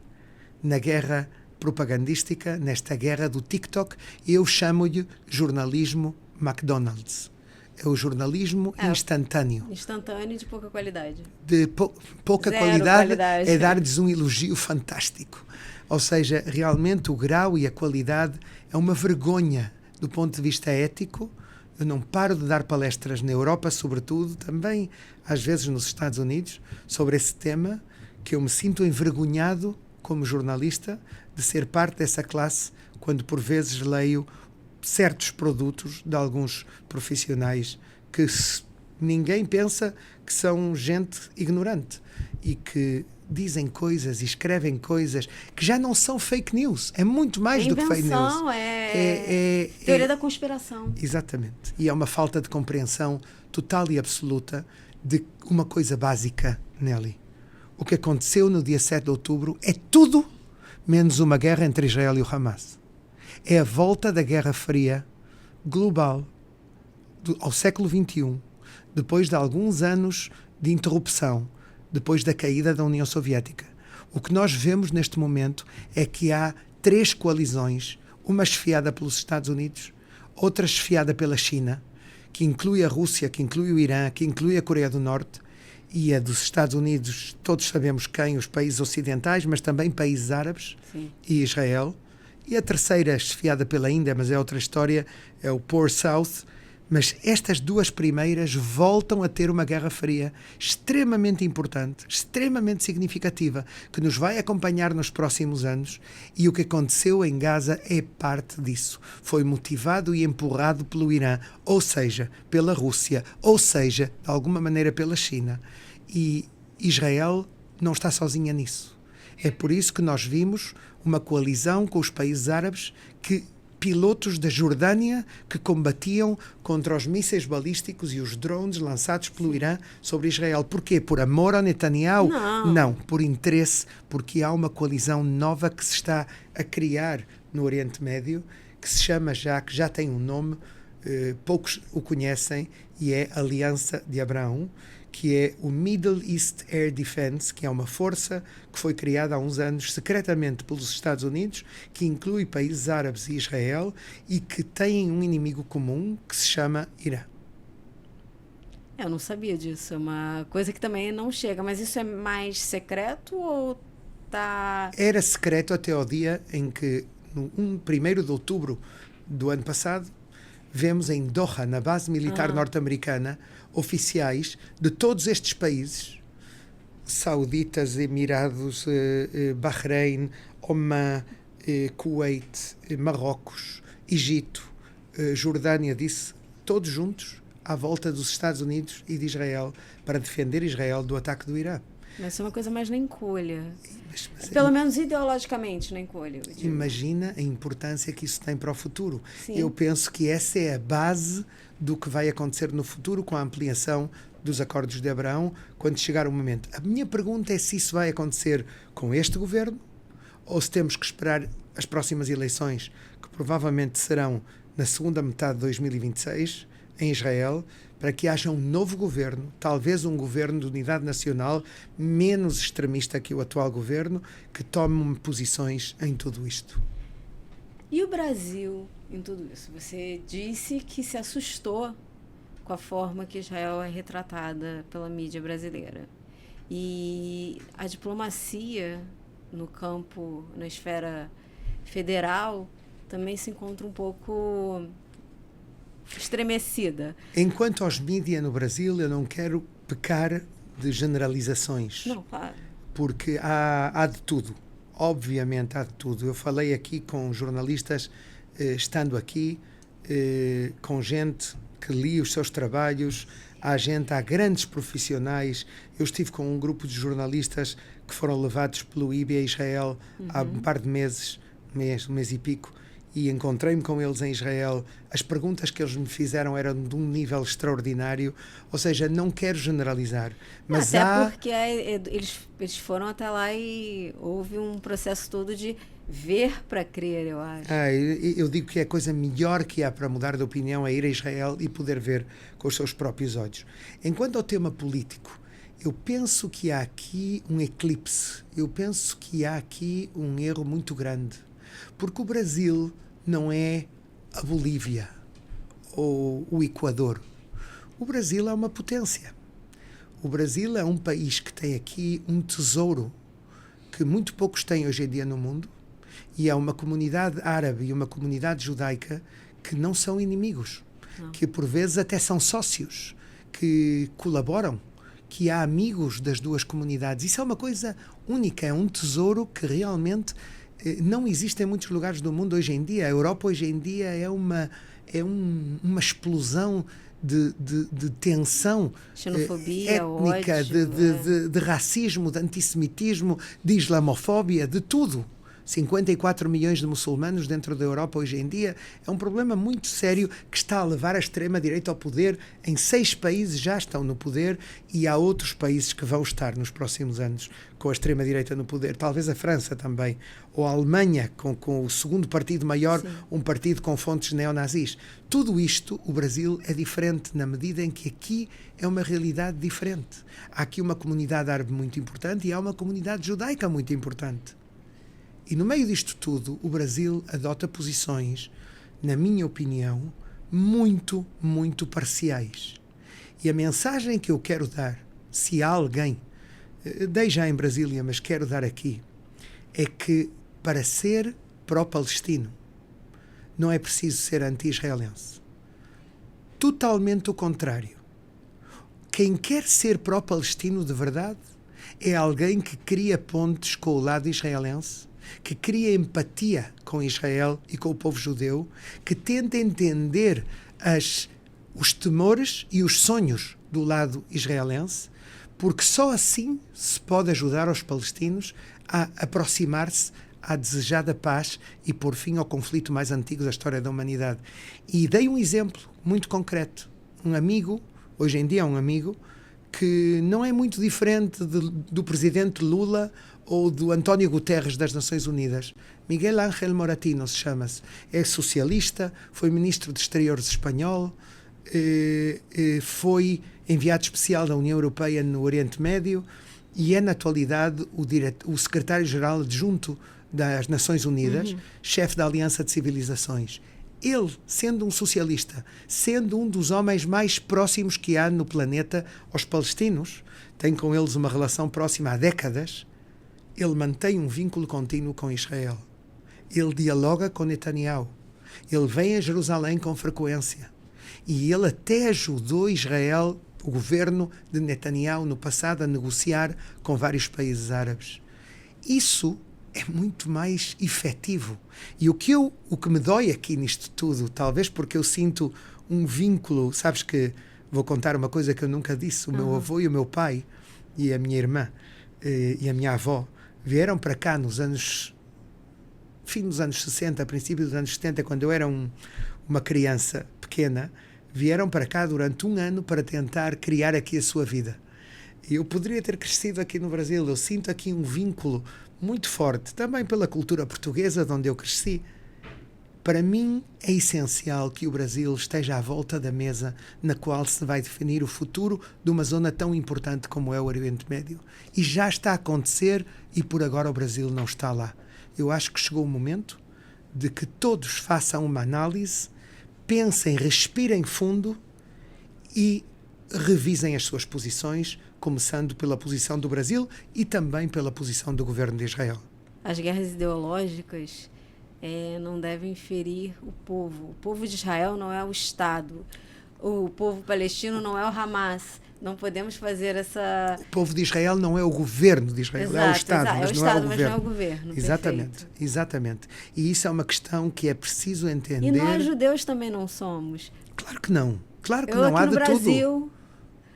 S2: na guerra propagandística, nesta guerra do TikTok. Eu chamo-lhe jornalismo McDonald's. É o jornalismo instantâneo.
S1: Instantâneo de pouca qualidade.
S2: De pouca qualidade é dar-lhes um elogio fantástico. Ou seja, realmente o grau e a qualidade é uma vergonha do ponto de vista ético. Eu não paro de dar palestras na Europa, sobretudo, também às vezes nos Estados Unidos, sobre esse tema, que eu me sinto envergonhado como jornalista de ser parte dessa classe quando por vezes leio certos produtos de alguns profissionais que ninguém pensa que são gente ignorante e que dizem coisas e escrevem coisas que já não são fake news. É muito mais do que fake news.
S1: É teoria da conspiração.
S2: Exatamente. E é uma falta de compreensão total e absoluta de uma coisa básica, Nelly. O que aconteceu no dia 7 de outubro é tudo menos uma guerra entre Israel e o Hamas. É a volta da Guerra Fria global ao século XXI, depois de alguns anos de interrupção, depois da caída da União Soviética. O que nós vemos neste momento é que há 3 coalizões, uma esfiada pelos Estados Unidos, outra esfiada pela China, que inclui a Rússia, que inclui o Irã, que inclui a Coreia do Norte, e a dos Estados Unidos, todos sabemos quem, os países ocidentais, mas também países árabes. Sim. E Israel. E a terceira, esfiada pela Índia, mas é outra história, é o Poor South. Mas estas 2 primeiras voltam a ter uma guerra fria extremamente importante, extremamente significativa, que nos vai acompanhar nos próximos anos. E o que aconteceu em Gaza é parte disso. Foi motivado e empurrado pelo Irã, ou seja, pela Rússia, ou seja, de alguma maneira pela China. E Israel não está sozinha nisso. É por isso que nós vimos uma coalizão com os países árabes, pilotos da Jordânia que combatiam contra os mísseis balísticos e os drones lançados pelo Irã sobre Israel. Porquê? Por amor ao Netanyahu? Não, por interesse, porque há uma coalizão nova que se está a criar no Oriente Médio, que se chama que já tem um nome, poucos o conhecem, e é a Aliança de Abraão, que é o Middle East Air Defense, que é uma força que foi criada há uns anos secretamente pelos Estados Unidos, que inclui países árabes e Israel, e que tem um inimigo comum que se chama Irã.
S1: Eu não sabia disso, é uma coisa que também não chega, mas isso é mais secreto ou tá...
S2: Era secreto até ao dia em que, no 1º de outubro do ano passado, vemos em Doha, na base militar norte-americana, oficiais de todos estes países, Sauditas, Emirados, Bahrein, Oman, Kuwait, Marrocos, Egito, Jordânia, todos juntos à volta dos Estados Unidos e de Israel para defender Israel do ataque do Irã.
S1: Mas isso é uma coisa mais na encolha. Pelo menos ideologicamente, na encolha.
S2: Imagina a importância que isso tem para o futuro.
S1: Sim.
S2: Eu penso que essa é a base do que vai acontecer no futuro com a ampliação dos acordos de Abraão, quando chegar o momento. A minha pergunta é se isso vai acontecer com este governo ou se temos que esperar as próximas eleições, que provavelmente serão na segunda metade de 2026, em Israel, para que haja um novo governo, talvez um governo de unidade nacional menos extremista que o atual governo, que tome posições em tudo isto.
S1: E o Brasil em tudo isso? Você disse que se assustou com a forma que Israel é retratada pela mídia brasileira. E a diplomacia no campo, na esfera federal, também se encontra um pouco estremecida.
S2: Enquanto aos mídias no Brasil, eu não quero pecar de generalizações.
S1: Não, claro.
S2: Porque há de tudo. Obviamente há de tudo. Eu falei aqui com jornalistas, estando aqui, com gente que li os seus trabalhos, há grandes profissionais. Eu estive com um grupo de jornalistas que foram levados pelo IBE a Israel há um par de meses, um mês e pico, e encontrei-me com eles em Israel. As perguntas que eles me fizeram eram de um nível extraordinário, ou seja, não quero generalizar, mas
S1: até porque eles foram até lá e houve um processo todo de ver para crer, eu acho.
S2: Eu digo que a coisa melhor que há para mudar de opinião é ir a Israel e poder ver com os seus próprios olhos. Enquanto ao tema político, eu penso que há aqui um eclipse, eu penso que há aqui um erro muito grande, porque o Brasil não é a Bolívia ou o Equador. O Brasil é uma potência. O Brasil é um país que tem aqui um tesouro que muito poucos têm hoje em dia no mundo, e é uma comunidade árabe e uma comunidade judaica que não são inimigos, que por vezes até são sócios, que colaboram, que há amigos das duas comunidades. Isso é uma coisa única, é um tesouro que realmente não existe em muitos lugares do mundo hoje em dia. A Europa hoje em dia é uma explosão de tensão,
S1: xenofobia,
S2: étnica,
S1: ódio,
S2: de racismo, de antissemitismo, de islamofobia, de tudo. 54 milhões de muçulmanos dentro da Europa hoje em dia é um problema muito sério que está a levar a extrema-direita ao poder. Em 6 países já estão no poder e há outros países que vão estar nos próximos anos com a extrema-direita no poder. Talvez a França também, ou a Alemanha com o segundo partido maior, sim, um partido com fontes neonazis. Tudo isto, o Brasil é diferente na medida em que aqui é uma realidade diferente. Há aqui uma comunidade árabe muito importante e há uma comunidade judaica muito importante. E no meio disto tudo, o Brasil adota posições, na minha opinião, muito, muito parciais. E a mensagem que eu quero dar, se há alguém, dei já em Brasília, mas quero dar aqui, é que para ser pró-palestino não é preciso ser anti-israelense. Totalmente o contrário. Quem quer ser pró-palestino de verdade é alguém que cria pontes com o lado israelense, que cria empatia com Israel e com o povo judeu, que tenta entender os temores e os sonhos do lado israelense, porque só assim se pode ajudar os palestinos a aproximar-se à desejada paz e pôr fim ao conflito mais antigo da história da humanidade. E dei um exemplo muito concreto. Um amigo, hoje em dia é um amigo, que não é muito diferente do presidente Lula ou do António Guterres das Nações Unidas. Miguel Ángel Moratino chama-se. É socialista, foi ministro de Exteriores espanhol, foi enviado especial da União Europeia no Oriente Médio e é, na atualidade, o secretário-geral adjunto das Nações Unidas, chefe da Aliança de Civilizações. Ele, sendo um socialista, sendo um dos homens mais próximos que há no planeta aos palestinos, tem com eles uma relação próxima há décadas, ele mantém um vínculo contínuo com Israel. Ele dialoga com Netanyahu. Ele vem a Jerusalém com frequência. E ele até ajudou Israel, o governo de Netanyahu, no passado, a negociar com vários países árabes. Isso é muito mais efetivo. E o que me dói aqui nisto tudo, talvez porque eu sinto um vínculo, sabes que vou contar uma coisa que eu nunca disse, o meu avô e o meu pai e a minha irmã e a minha avó vieram para cá fim dos anos 60, princípio dos anos 70, quando eu era uma criança pequena, vieram para cá durante um ano para tentar criar aqui a sua vida. Eu poderia ter crescido aqui no Brasil, eu sinto aqui um vínculo muito forte, também pela cultura portuguesa de onde eu cresci. Para mim é essencial que o Brasil esteja à volta da mesa na qual se vai definir o futuro de uma zona tão importante como é o Oriente Médio. E já está a acontecer e por agora o Brasil não está lá. Eu acho que chegou o momento de que todos façam uma análise, pensem, respirem fundo e revisem as suas posições, começando pela posição do Brasil e também pela posição do governo de Israel.
S1: As guerras ideológicas não devem ferir o povo. O povo de Israel não é o Estado. O povo palestino não é o Hamas. Não podemos fazer essa...
S2: O povo de Israel não é o governo de Israel, é o Estado, mas não é o governo. Exatamente, exatamente. E isso é uma questão que é preciso entender.
S1: E nós judeus também não somos.
S2: Claro que não. Claro que não. Há de tudo.
S1: No Brasil,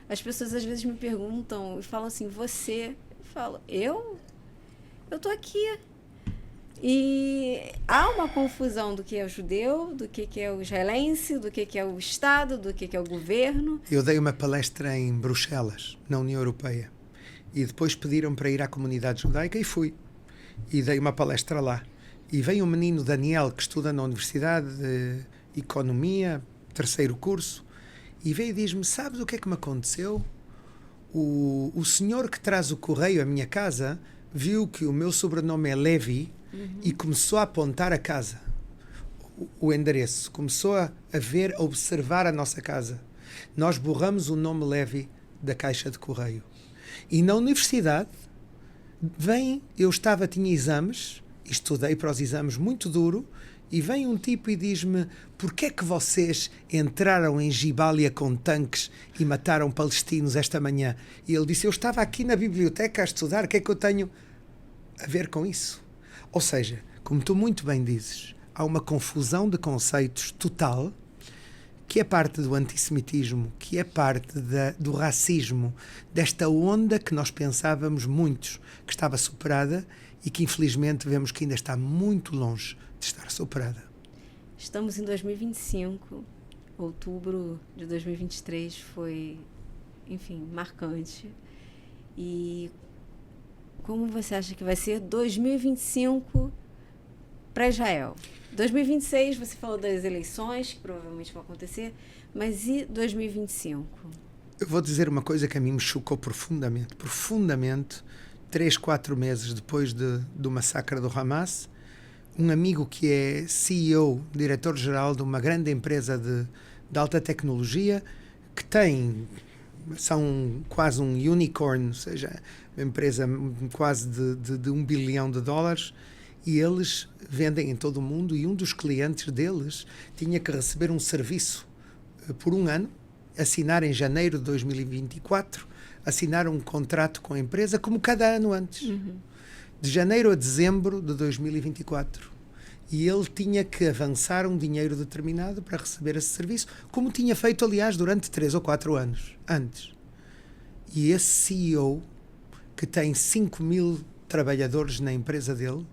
S1: as pessoas às vezes me perguntam e falam assim, você? Eu falo, eu estou aqui. E há uma confusão do que é o judeu, do que é o israelense, do que é o Estado, do que é o governo.
S2: Eu dei uma palestra em Bruxelas, na União Europeia, e depois pediram para ir à comunidade judaica e fui. E dei uma palestra lá. E veio um menino, Daniel, que estuda na Universidade de Economia, 3º curso, e veio e diz-me, sabes o que é que me aconteceu? O senhor que traz o correio à minha casa viu que o meu sobrenome é Levi, e começou a apontar a casa, o endereço, começou a ver, a observar a nossa casa. Nós borramos o nome Levi da caixa de correio. E na universidade, tinha exames, estudei para os exames muito duro, e vem um tipo e diz-me, porquê é que vocês entraram em Gibalia com tanques e mataram palestinos esta manhã? E ele disse, eu estava aqui na biblioteca a estudar, o que é que eu tenho a ver com isso? Ou seja, como tu muito bem dizes, há uma confusão de conceitos total, que é parte do antissemitismo, que é parte do racismo, desta onda que nós pensávamos muitos que estava superada e que infelizmente vemos que ainda está muito longe de estar superada.
S1: Estamos em 2025, outubro de 2023 foi, enfim, marcante. E como você acha que vai ser 2025 para Israel? 2026, você falou das eleições, que provavelmente vão acontecer, mas e 2025?
S2: Eu vou dizer uma coisa que a mim me chocou profundamente. 3, 4 meses depois do massacre do Hamas, um amigo que é CEO, diretor-geral de uma grande empresa de alta tecnologia, que são quase um unicorn, ou seja, uma empresa quase de $1 bilhão, e eles vendem em todo o mundo, e um dos clientes deles tinha que receber um serviço por um ano, assinar em janeiro de 2024, assinar um contrato com a empresa como cada ano antes, de janeiro a dezembro de 2024. E ele tinha que avançar um dinheiro determinado para receber esse serviço, como tinha feito, aliás, durante 3 ou 4 anos antes. E esse CEO, que tem 5.000 trabalhadores na empresa dele,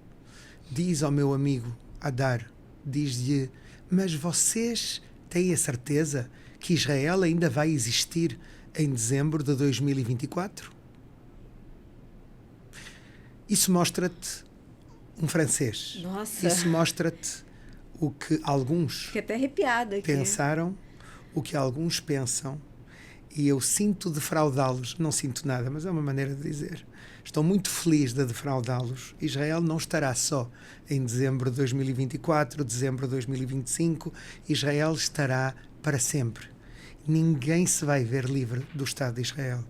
S2: diz ao meu amigo Adar, diz-lhe, mas vocês têm a certeza que Israel ainda vai existir em dezembro de 2024? Isso mostra-te um francês.
S1: Nossa.
S2: Isso mostra-te o que alguns
S1: Fiquei até arrepiada aqui.
S2: pensaram, o que alguns pensam, e eu sinto defraudá-los. Não sinto nada, mas é uma maneira de dizer. Estou muito feliz de defraudá-los. Israel não estará só em dezembro de 2024, dezembro de 2025. Israel estará para sempre. Ninguém se vai ver livre do Estado de Israel.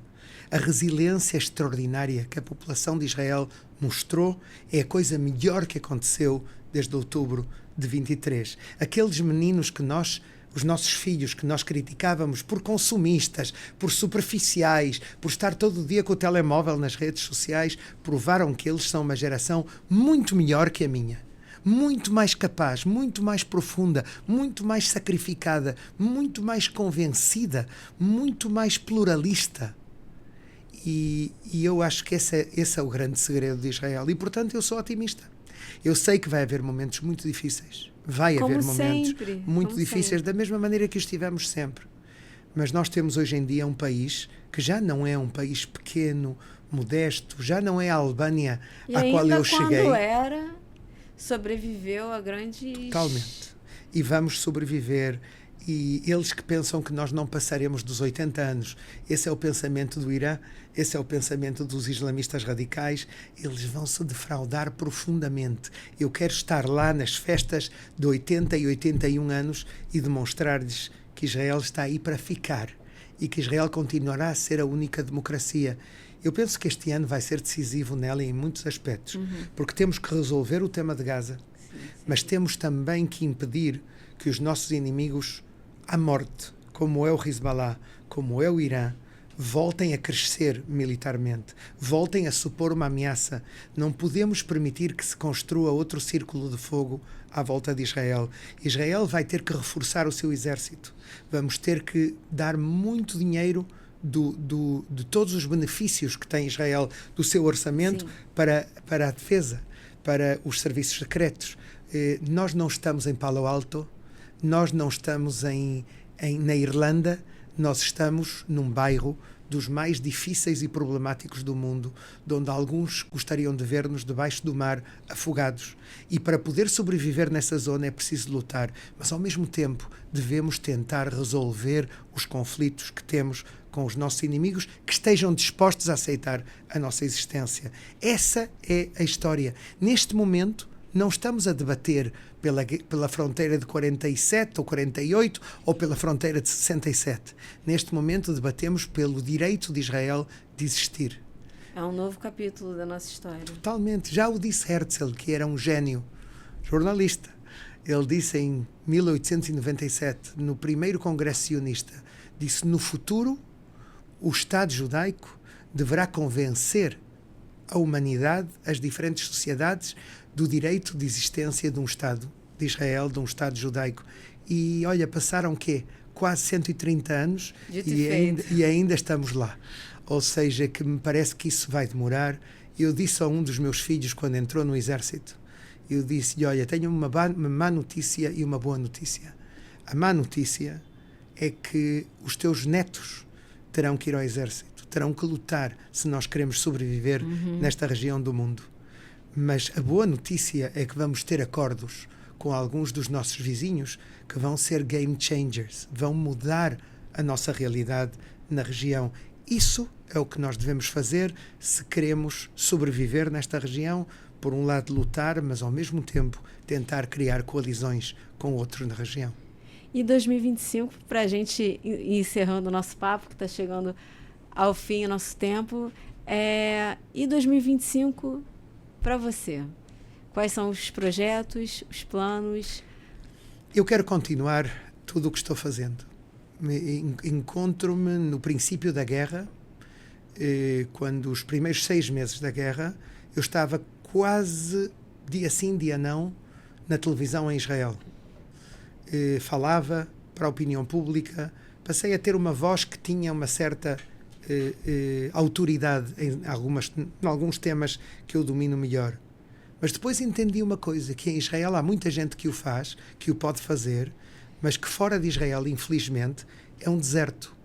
S2: A resiliência extraordinária que a população de Israel mostrou, é a coisa melhor que aconteceu desde outubro de 23. Aqueles meninos que os nossos filhos que nós criticávamos por consumistas, por superficiais, por estar todo o dia com o telemóvel nas redes sociais, provaram que eles são uma geração muito melhor que a minha. Muito mais capaz, muito mais profunda, muito mais sacrificada, muito mais convencida, muito mais pluralista. E eu acho que esse é o grande segredo de Israel. E, portanto, eu sou otimista. Eu sei que vai haver momentos muito difíceis. Vai haver momentos muito difíceis, da mesma maneira que estivemos sempre. Mas nós temos hoje em dia um país que já não é um país pequeno, modesto, já não é a Albânia à qual eu cheguei.
S1: Quando era, sobreviveu a grandes...
S2: Totalmente. E vamos sobreviver. E eles que pensam que nós não passaremos dos 80 anos, esse é o pensamento do Irã, esse é o pensamento dos islamistas radicais, eles vão se defraudar profundamente. Eu quero estar lá nas festas de 80 e 81 anos e demonstrar-lhes que Israel está aí para ficar e que Israel continuará a ser a única democracia. Eu penso que este ano vai ser decisivo nela em muitos aspectos, porque temos que resolver o tema de Gaza, mas temos também que impedir que os nossos inimigos à morte, como é o Hezbollah, como é o Irã, voltem a crescer militarmente, voltem a supor uma ameaça. Não podemos permitir que se construa outro círculo de fogo à volta de Israel. Israel vai ter que reforçar o seu exército. Vamos ter que dar muito dinheiro de todos os benefícios que tem Israel do seu orçamento para a defesa, para os serviços secretos. Nós não estamos em Palo Alto, nós não estamos na Irlanda, nós estamos num bairro dos mais difíceis e problemáticos do mundo, de onde alguns gostariam de ver-nos debaixo do mar, afogados. E para poder sobreviver nessa zona é preciso lutar, mas ao mesmo tempo devemos tentar resolver os conflitos que temos com os nossos inimigos, que estejam dispostos a aceitar a nossa existência. Essa é a história. Neste momento, não estamos a debater pela fronteira de 47 ou 48 ou pela fronteira de 67. Neste momento debatemos pelo direito de Israel de existir.
S1: É um novo capítulo da nossa história.
S2: Totalmente. Já o disse Herzl, que era um gênio jornalista. Ele disse em 1897, no primeiro Congresso Sionista, disse: no futuro, o Estado judaico deverá convencer a humanidade, as diferentes sociedades, do direito de existência de um Estado de Israel, de um Estado judaico. E, olha, passaram, quase 130 anos e ainda estamos lá. Ou seja, que me parece que isso vai demorar. Eu disse a um dos meus filhos, quando entrou no exército, eu disse-lhe: olha, tenho uma má notícia e uma boa notícia. A má notícia é que os teus netos terão que ir ao exército, terão que lutar se nós queremos sobreviver nesta região do mundo. Mas a boa notícia é que vamos ter acordos com alguns dos nossos vizinhos que vão ser game changers, vão mudar a nossa realidade na região. Isso é o que nós devemos fazer se queremos sobreviver nesta região. Por um lado lutar, mas ao mesmo tempo tentar criar coalizões com outros na região.
S1: E 2025, para a gente ir encerrando o nosso papo, que está chegando ao fim o nosso tempo, e 2025 para você? Quais são os projetos, os planos?
S2: Eu quero continuar tudo o que estou fazendo. Encontro-me no princípio da guerra, quando os primeiros 6 meses da guerra, eu estava quase dia sim, dia não, na televisão em Israel. Falava para a opinião pública, passei a ter uma voz que tinha uma certa autoridade em alguns temas que eu domino melhor. Mas depois entendi uma coisa, que em Israel há muita gente que o faz, que o pode fazer, mas que fora de Israel, infelizmente, é um deserto.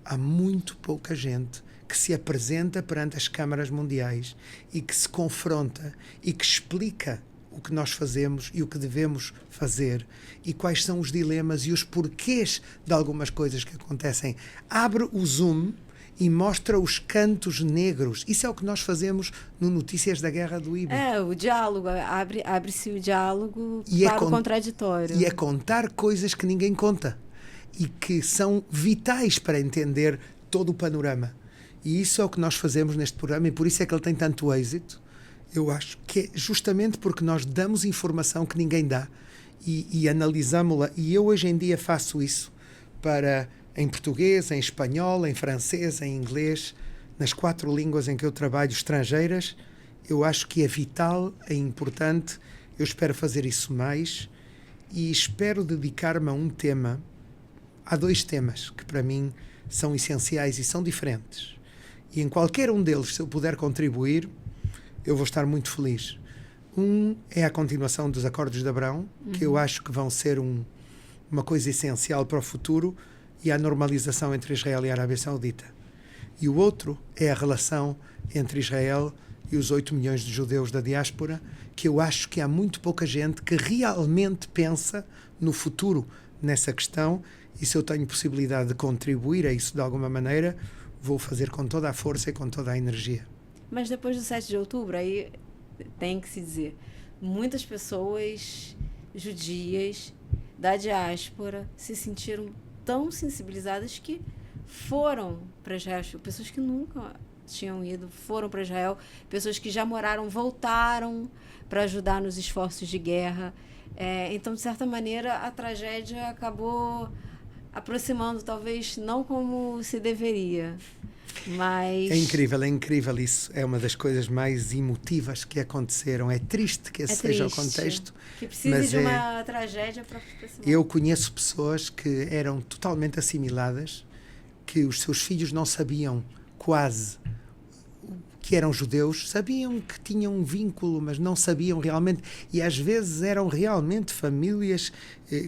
S2: Há muito pouca gente que se apresenta perante as câmaras mundiais e que se confronta e que explica o que nós fazemos e o que devemos fazer e quais são os dilemas e os porquês de algumas coisas que acontecem. Abre o Zoom e mostra os cantos negros. Isso é o que nós fazemos no Notícias da Guerra do IBE.
S1: O diálogo, abre-se o diálogo para o contraditório.
S2: E é contar coisas que ninguém conta e que são vitais para entender todo o panorama. E isso é o que nós fazemos neste programa e por isso é que ele tem tanto êxito. Eu acho que é justamente porque nós damos informação que ninguém dá e analisamos-la. E eu hoje em dia faço isso em português, em espanhol, em francês, em inglês, nas 4 línguas em que eu trabalho estrangeiras. Eu acho que é vital, é importante. Eu espero fazer isso mais e espero dedicar-me a um tema. Há 2 temas que para mim são essenciais e são diferentes. E em qualquer um deles, se eu puder contribuir, eu vou estar muito feliz. Um é a continuação dos Acordos de Abrão, que eu acho que vão ser uma coisa essencial para o futuro, e a normalização entre Israel e a Arábia Saudita. E o outro é a relação entre Israel e os 8 milhões de judeus da diáspora, que eu acho que há muito pouca gente que realmente pensa no futuro nessa questão, e se eu tenho possibilidade de contribuir a isso de alguma maneira, vou fazer com toda a força e com toda a energia.
S1: Mas depois do 7 de outubro, aí tem que se dizer, muitas pessoas judias da diáspora se sentiram tão sensibilizadas que foram para Israel. Pessoas que nunca tinham ido foram para Israel, pessoas que já moraram voltaram para ajudar nos esforços de guerra. Então, de certa maneira, a tragédia acabou aproximando, talvez não como se deveria. Mas...
S2: É incrível isso. É uma das coisas mais emotivas que aconteceram. É triste que esse seja o contexto.
S1: Que precise de uma tragédia para aproximar.
S2: Eu conheço pessoas que eram totalmente assimiladas, que os seus filhos não sabiam quase que eram judeus, sabiam que tinham um vínculo, mas não sabiam realmente, e às vezes eram realmente famílias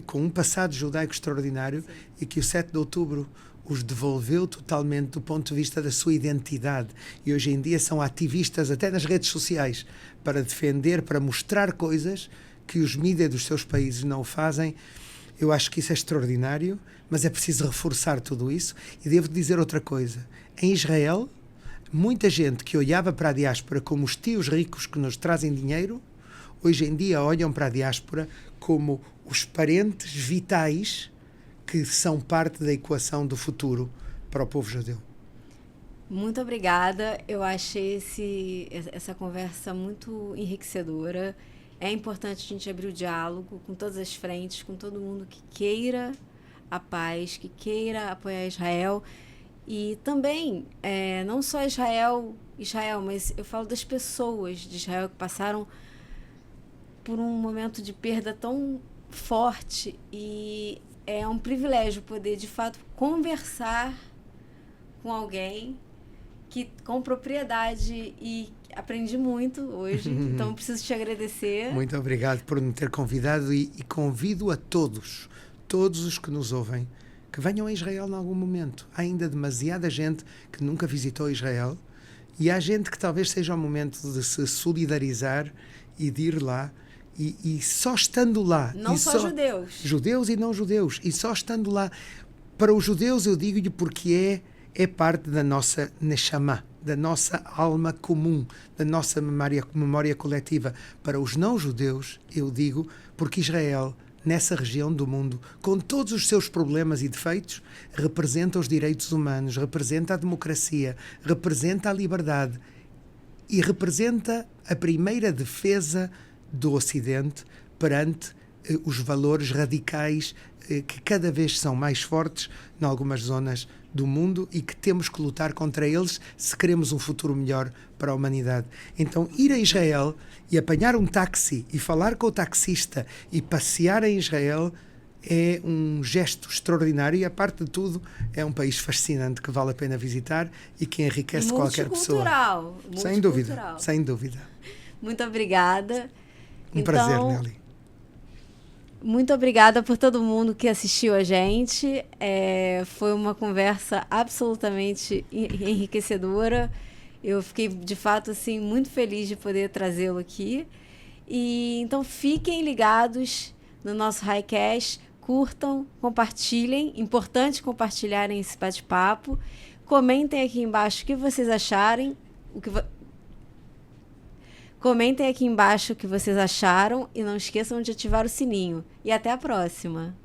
S2: com um passado judaico extraordinário. Sim. E que o 7 de outubro os devolveu totalmente do ponto de vista da sua identidade. E hoje em dia são ativistas até nas redes sociais para defender, para mostrar coisas que os mídias dos seus países não fazem. Eu acho que isso é extraordinário, mas é preciso reforçar tudo isso. E devo dizer outra coisa. Em Israel, muita gente que olhava para a diáspora como os tios ricos que nos trazem dinheiro, hoje em dia olham para a diáspora como os parentes vitais que são parte da equação do futuro para o povo judeu.
S1: Muito obrigada. Eu achei essa conversa muito enriquecedora. É importante a gente abrir o diálogo com todas as frentes, com todo mundo que queira a paz, que queira apoiar Israel. E também, não só Israel, mas eu falo das pessoas de Israel que passaram por um momento de perda tão forte, e é um privilégio poder, de fato, conversar com alguém com propriedade, e aprendi muito hoje, então preciso te agradecer.
S2: Muito obrigado por me ter convidado e convido a todos os que nos ouvem, que venham a Israel em algum momento. Há ainda demasiada gente que nunca visitou Israel, e há gente que talvez seja o momento de se solidarizar e de ir lá. E só estando lá...
S1: Não só judeus.
S2: Judeus e não judeus. E só estando lá... Para os judeus eu digo-lhe porque é parte da nossa neshama, da nossa alma comum, da nossa memória coletiva. Para os não judeus eu digo porque Israel, nessa região do mundo, com todos os seus problemas e defeitos, representa os direitos humanos, representa a democracia, representa a liberdade e representa a primeira defesa do Ocidente perante os valores radicais que cada vez são mais fortes em algumas zonas do mundo e que temos que lutar contra eles se queremos um futuro melhor para a humanidade. Então, ir a Israel e apanhar um táxi e falar com o taxista e passear em Israel é um gesto extraordinário, e, a parte de tudo, é um país fascinante que vale a pena visitar e que enriquece qualquer pessoa. Sem dúvida, sem dúvida.
S1: Muito obrigada.
S2: Um prazer, Nelly.
S1: Muito obrigada por todo mundo que assistiu a gente. Foi uma conversa absolutamente enriquecedora. Eu fiquei, de fato, assim, muito feliz de poder trazê-lo aqui. E então fiquem ligados no nosso Highcast, curtam, compartilhem. Importante compartilharem esse bate-papo. Comentem aqui embaixo o que vocês acharem, Comentem aqui embaixo o que vocês acharam e não esqueçam de ativar o sininho. E até a próxima!